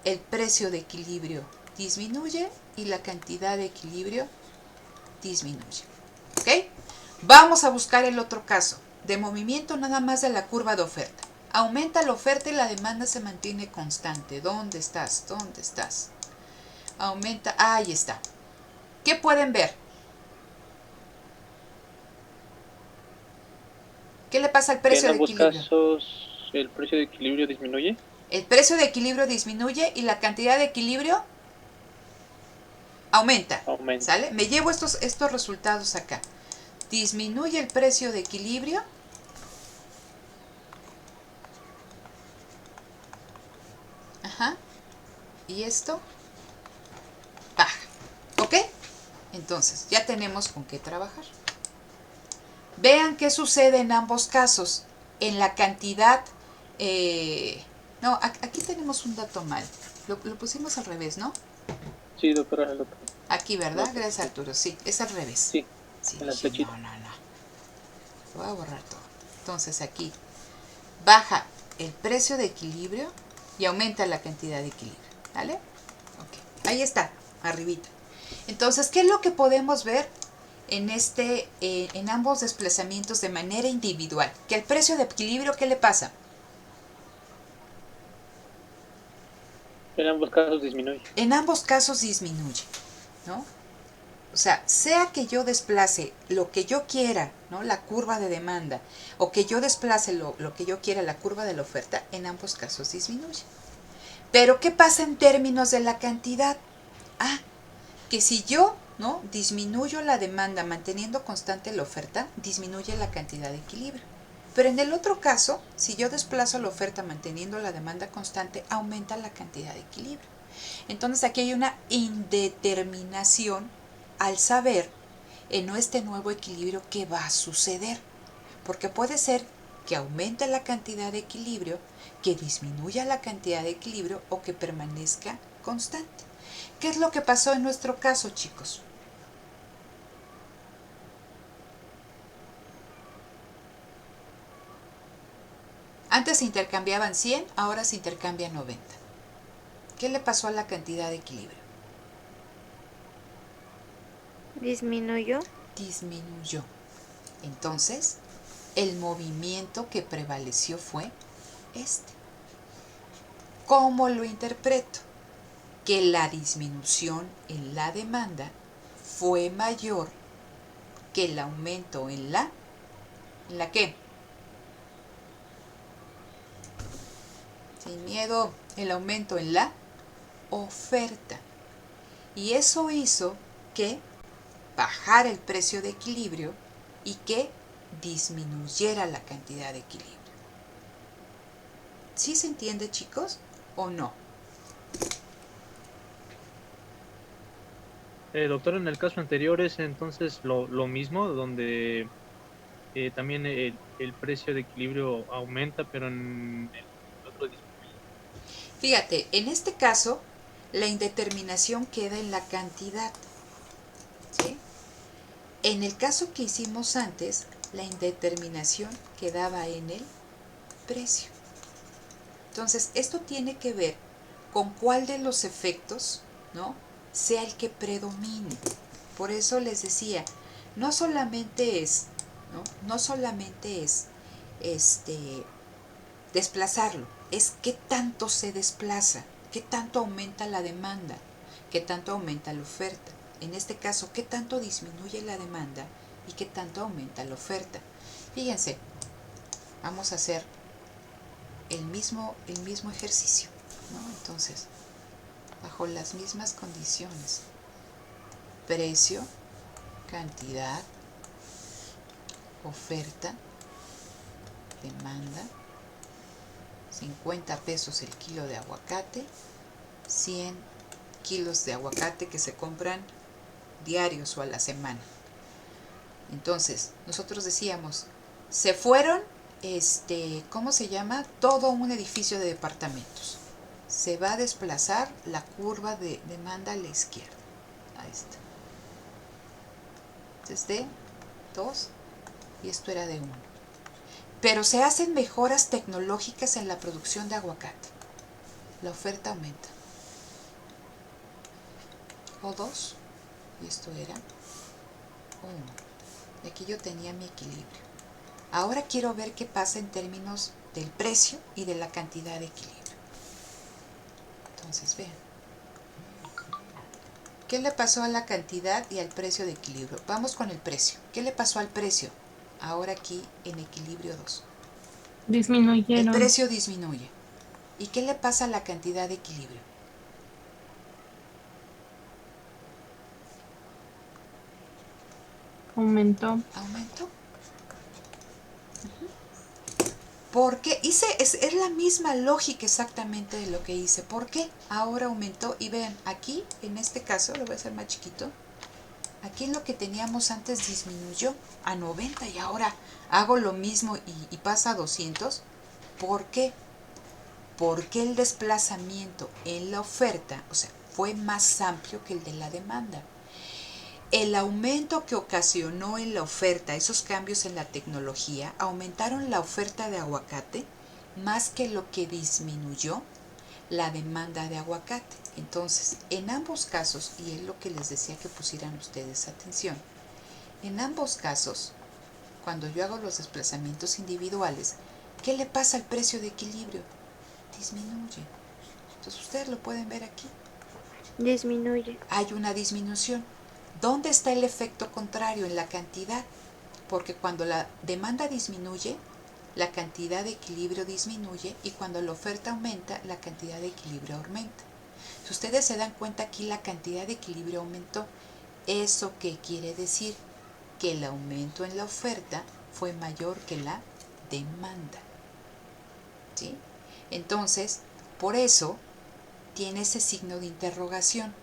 el precio de equilibrio disminuye y la cantidad de equilibrio disminuye. ¿Ok? Vamos a buscar el otro caso, de movimiento nada más de la curva de oferta. Aumenta la oferta y la demanda se mantiene constante. ¿Dónde estás? ¿Dónde estás? Aumenta, ahí está. ¿Qué pueden ver? ¿Qué le pasa al precio de equilibrio? En ambos casos, el precio de equilibrio disminuye. El precio de equilibrio disminuye y la cantidad de equilibrio Aumenta. Aumenta. ¿Sale? Me llevo estos resultados acá. Disminuye el precio de equilibrio. Ajá. Y esto baja. ¿Ok? Entonces, ya tenemos con qué trabajar. Vean qué sucede en ambos casos. En la cantidad... no, aquí tenemos un dato mal. Lo pusimos al revés, ¿no? Sí, doctora, el otro. Aquí, ¿verdad? No, Gracias, Arturo. Sí, es al revés. Sí, Sí, en las dije, flechitas. no. Voy a borrar todo. Entonces aquí baja el precio de equilibrio y aumenta la cantidad de equilibrio. ¿Vale? Ok. Ahí está, arribita. Entonces, ¿qué es lo que podemos ver en ambos desplazamientos de manera individual? Que el precio de equilibrio, ¿qué le pasa? En ambos casos disminuye. En ambos casos disminuye, ¿no? O sea que yo desplace lo que yo quiera, ¿no? La curva de demanda, o que yo desplace lo que yo quiera, la curva de la oferta, en ambos casos disminuye. Pero, ¿qué pasa en términos de la cantidad? Que si yo, ¿no?, disminuyo la demanda manteniendo constante la oferta, disminuye la cantidad de equilibrio. Pero en el otro caso, si yo desplazo la oferta manteniendo la demanda constante, aumenta la cantidad de equilibrio. Entonces aquí hay una indeterminación al saber en este nuevo equilibrio qué va a suceder. Porque puede ser que aumente la cantidad de equilibrio, que disminuya la cantidad de equilibrio o que permanezca constante. ¿Qué es lo que pasó en nuestro caso, chicos? Antes se intercambiaban 100, ahora se intercambian 90. ¿Qué le pasó a la cantidad de equilibrio? Disminuyó. Disminuyó. Entonces, el movimiento que prevaleció fue este. ¿Cómo lo interpreto? Que la disminución en la demanda fue mayor que el aumento ¿en la qué? Sin miedo, el aumento en la oferta. Y eso hizo que bajara el precio de equilibrio y que disminuyera la cantidad de equilibrio. ¿Sí se entiende, chicos, o no? Doctor, en el caso anterior es entonces lo mismo, donde también el precio de equilibrio aumenta, pero en el otro disminuye. Fíjate, en este caso, la indeterminación queda en la cantidad, ¿sí? En el caso que hicimos antes, la indeterminación quedaba en el precio. Entonces, esto tiene que ver con cuál de los efectos, ¿no?, sea el que predomine. Por eso les decía, no solamente es desplazarlo, es qué tanto se desplaza, qué tanto aumenta la demanda, qué tanto aumenta la oferta. En este caso, qué tanto disminuye la demanda y qué tanto aumenta la oferta. Fíjense, vamos a hacer el mismo ejercicio, ¿no? Entonces, bajo las mismas condiciones, precio, cantidad, oferta, demanda, 50 pesos el kilo de aguacate, 100 kilos de aguacate que se compran diarios o a la semana. Entonces, nosotros decíamos, se fueron, ¿cómo se llama? Todo un edificio de departamentos. Se va a desplazar la curva de demanda a la izquierda. Ahí está. Es de 2 y esto era de 1. Pero se hacen mejoras tecnológicas en la producción de aguacate. La oferta aumenta. O 2 y esto era 1. Y aquí yo tenía mi equilibrio. Ahora quiero ver qué pasa en términos del precio y de la cantidad de equilibrio. Entonces, vean. ¿Qué le pasó a la cantidad y al precio de equilibrio? Vamos con el precio. ¿Qué le pasó al precio? Ahora aquí en equilibrio 2. Disminuyeron. El precio disminuye. ¿Y qué le pasa a la cantidad de equilibrio? Aumentó. Aumentó. Porque es la misma lógica exactamente de lo que hice. ¿Por qué? Ahora aumentó y vean, aquí, en este caso, lo voy a hacer más chiquito. Aquí lo que teníamos antes disminuyó a 90 y ahora hago lo mismo y pasa a 200. ¿Por qué? Porque el desplazamiento en la oferta, o sea, fue más amplio que el de la demanda. El aumento que ocasionó en la oferta, esos cambios en la tecnología, aumentaron la oferta de aguacate más que lo que disminuyó la demanda de aguacate. Entonces, en ambos casos, y es lo que les decía que pusieran ustedes atención, en ambos casos, cuando yo hago los desplazamientos individuales, ¿qué le pasa al precio de equilibrio? Disminuye. Entonces, ustedes lo pueden ver aquí. Disminuye. Hay una disminución. ¿Dónde está el efecto contrario? En la cantidad. Porque cuando la demanda disminuye, la cantidad de equilibrio disminuye y cuando la oferta aumenta, la cantidad de equilibrio aumenta. Si ustedes se dan cuenta aquí, la cantidad de equilibrio aumentó. ¿Eso qué quiere decir? Que el aumento en la oferta fue mayor que la demanda. ¿Sí? Entonces, por eso tiene ese signo de interrogación,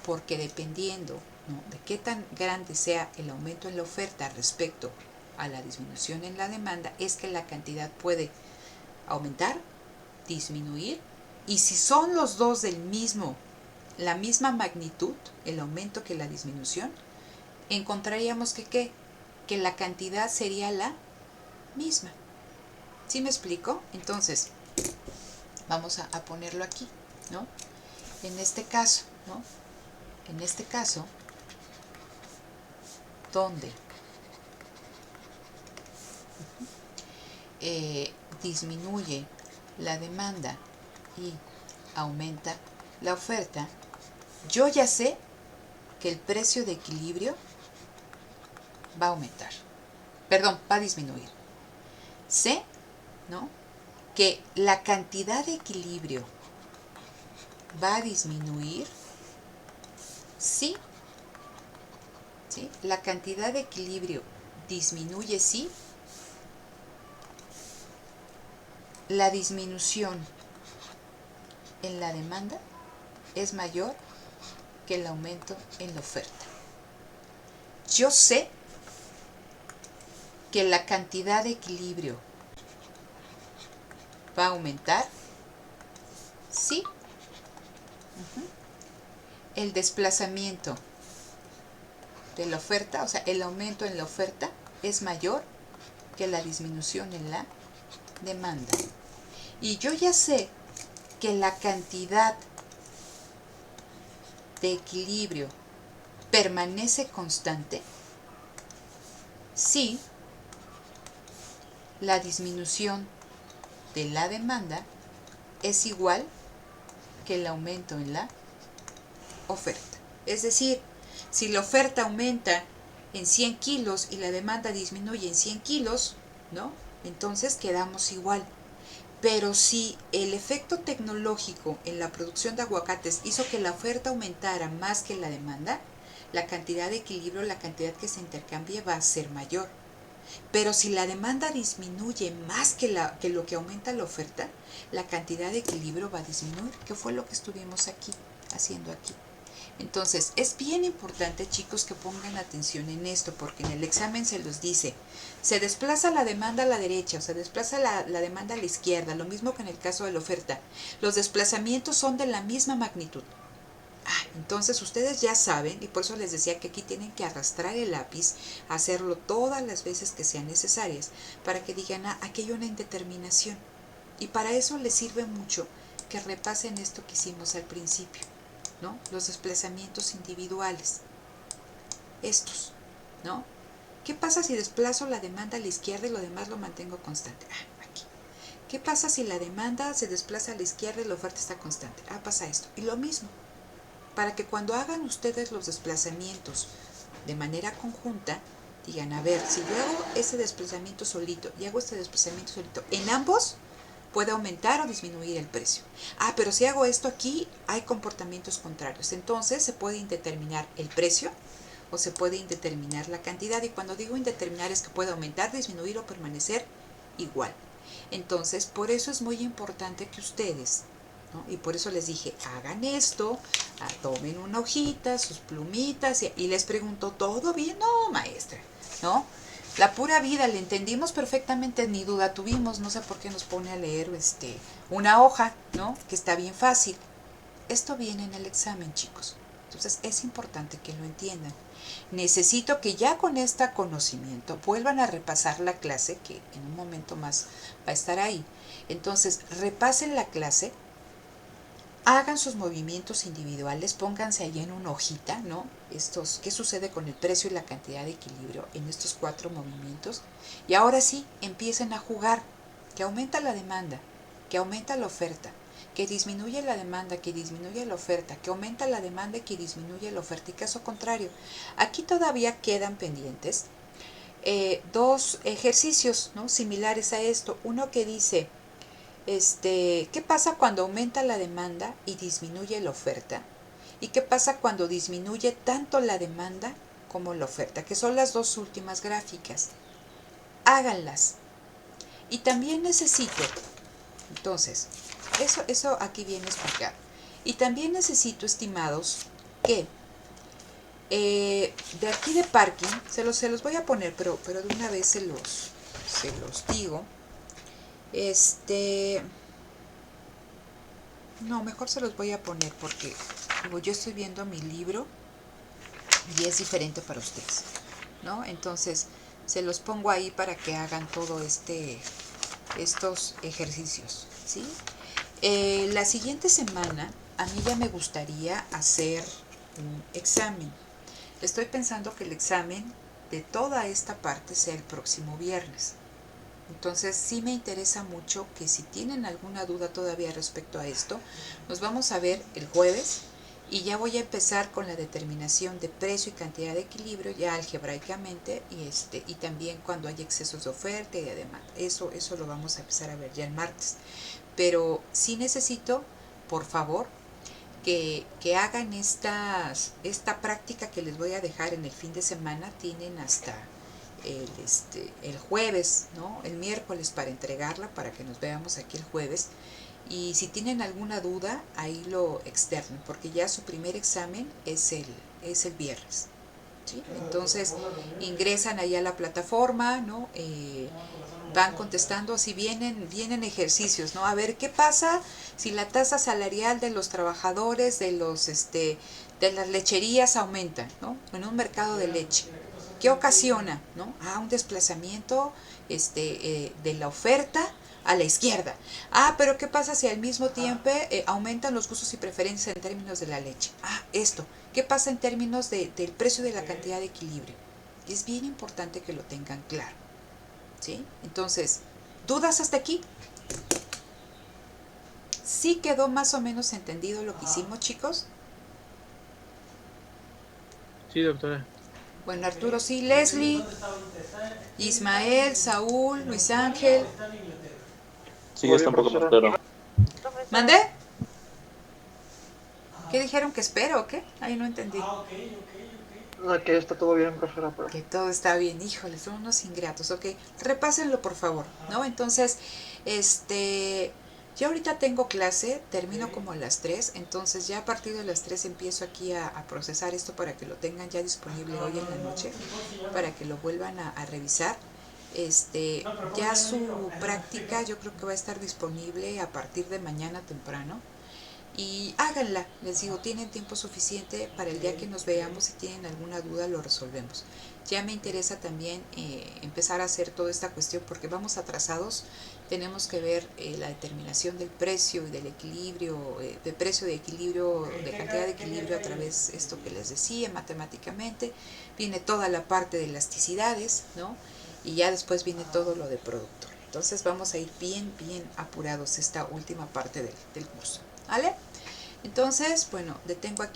porque dependiendo, ¿no?, de qué tan grande sea el aumento en la oferta respecto a la disminución en la demanda, es que la cantidad puede aumentar, disminuir, y si son los dos la misma magnitud, el aumento que la disminución, encontraríamos que la cantidad sería la misma. ¿Sí me explico? Entonces, vamos a ponerlo aquí, ¿no? En este caso, ¿no? En este caso, donde disminuye la demanda y aumenta la oferta, yo ya sé que el precio de equilibrio va a aumentar. Perdón, va a disminuir. Sé, ¿no?, que la cantidad de equilibrio va a disminuir si, ¿sí?, la cantidad de equilibrio disminuye si la disminución en la demanda es mayor que el aumento en la oferta. Yo sé que la cantidad de equilibrio va a aumentar si el desplazamiento de la oferta, o sea, el aumento en la oferta es mayor que la disminución en la demanda. Y yo ya sé que la cantidad de equilibrio permanece constante si la disminución de la demanda es igual que el aumento en la oferta. Es decir, si la oferta aumenta en 100 kilos y la demanda disminuye en 100 kilos, ¿no?, entonces quedamos igual. Pero si el efecto tecnológico en la producción de aguacates hizo que la oferta aumentara más que la demanda, la cantidad de equilibrio, la cantidad que se intercambie va a ser mayor. Pero si la demanda disminuye más que lo que aumenta la oferta, la cantidad de equilibrio va a disminuir, que fue lo que estuvimos haciendo aquí. Entonces, es bien importante, chicos, que pongan atención en esto, porque en el examen se los dice, se desplaza la demanda a la derecha, o se desplaza la demanda a la izquierda, lo mismo que en el caso de la oferta. Los desplazamientos son de la misma magnitud. Entonces ustedes ya saben, y por eso les decía que aquí tienen que arrastrar el lápiz, hacerlo todas las veces que sean necesarias, para que digan, aquí hay una indeterminación. Y para eso les sirve mucho que repasen esto que hicimos al principio, ¿no? Los desplazamientos individuales. Estos, ¿no? ¿Qué pasa si desplazo la demanda a la izquierda y lo demás lo mantengo constante? Aquí. ¿Qué pasa si la demanda se desplaza a la izquierda y la oferta está constante? Pasa esto. Y lo mismo. Para que cuando hagan ustedes los desplazamientos de manera conjunta, digan, a ver, si yo hago ese desplazamiento solito y hago este desplazamiento solito, en ambos puede aumentar o disminuir el precio. Pero si hago esto aquí, hay comportamientos contrarios. Entonces se puede indeterminar el precio o se puede indeterminar la cantidad. Y cuando digo indeterminar es que puede aumentar, disminuir o permanecer igual. Entonces, por eso es muy importante que ustedes, ¿no? Y por eso les dije, hagan esto, tomen una hojita, sus plumitas, y les pregunto, ¿todo bien? No, maestra, ¿no? La pura vida, le entendimos perfectamente, ni duda tuvimos, no sé por qué nos pone a leer una hoja, ¿no? Que está bien fácil. Esto viene en el examen, chicos. Entonces es importante que lo entiendan. Necesito que ya con este conocimiento vuelvan a repasar la clase, que en un momento más va a estar ahí. Entonces repasen la clase, hagan sus movimientos individuales, pónganse ahí en una hojita, ¿no? ¿Qué sucede con el precio y la cantidad de equilibrio en estos 4 movimientos? Y ahora sí, empiecen a jugar, que aumenta la demanda, que aumenta la oferta, que disminuye la demanda, que disminuye la oferta, que aumenta la demanda y que disminuye la oferta, y caso contrario. Aquí todavía quedan pendientes 2 ejercicios, ¿no? Similares a esto. Uno que dice, ¿qué pasa cuando aumenta la demanda y disminuye la oferta? ¿Y qué pasa cuando disminuye tanto la demanda como la oferta? Que son las 2 últimas gráficas. Háganlas. Y también necesito, entonces, eso aquí viene explicado. Y también necesito, estimados, que de aquí de parking, se los voy a poner, pero de una vez se los digo. No, mejor se los voy a poner porque yo estoy viendo mi libro y es diferente para ustedes, ¿no? Entonces, se los pongo ahí para que hagan todo estos ejercicios, ¿sí? La siguiente semana a mí ya me gustaría hacer un examen. Estoy pensando que el examen de toda esta parte sea el próximo viernes. Entonces sí me interesa mucho que si tienen alguna duda todavía respecto a esto, nos vamos a ver el jueves y ya voy a empezar con la determinación de precio y cantidad de equilibrio ya algebraicamente y también cuando hay excesos de oferta y de demanda. Eso lo vamos a empezar a ver ya el martes. Pero sí necesito, por favor, que hagan esta práctica que les voy a dejar en el fin de semana. Tienen hasta el jueves, ¿no? El miércoles para entregarla, para que nos veamos aquí el jueves. Y si tienen alguna duda, ahí lo externen, porque ya su primer examen es el viernes, ¿sí? Entonces ingresan ahí a la plataforma, ¿no? Van contestando, así vienen ejercicios, ¿no? A ver, ¿qué pasa si la tasa salarial de los trabajadores de las lecherías aumenta, ¿no? En un mercado de leche? ¿Qué ocasiona, ¿no? Un desplazamiento de la oferta a la izquierda. Pero ¿qué pasa si al mismo tiempo aumentan los gustos y preferencias en términos de la leche? Esto. ¿Qué pasa en términos del precio de la cantidad de equilibrio? Es bien importante que lo tengan claro, ¿sí? Entonces, ¿dudas hasta aquí? ¿Sí quedó más o menos entendido lo que hicimos, chicos? Sí, doctora. Bueno, Arturo sí, Leslie, Ismael, Saúl, Luis Ángel. Sí, está un poco más claro. ¿Mandé? ¿Qué dijeron que espero o qué? Ahí no entendí. Que está todo bien, profesora. Pero... Que todo está bien, híjole, son unos ingratos, ok. Repásenlo, por favor, ¿no? Entonces, yo ahorita tengo clase, termino como a las 3, entonces ya a partir de las 3 empiezo aquí a procesar esto para que lo tengan ya disponible hoy en la noche, para que lo vuelvan a revisar. Ya su práctica yo creo que va a estar disponible a partir de mañana temprano. Y háganla, les digo, tienen tiempo suficiente para el día que nos veamos. Si tienen alguna duda lo resolvemos. Ya me interesa también empezar a hacer toda esta cuestión porque vamos atrasados. Tenemos que ver la determinación del precio y del equilibrio, de precio, de equilibrio, de cantidad de equilibrio a través de esto que les decía matemáticamente. Viene toda la parte de elasticidades, ¿no? Y ya después viene todo lo de productor. Entonces vamos a ir bien apurados esta última parte del curso, ¿vale? Entonces, bueno, detengo aquí.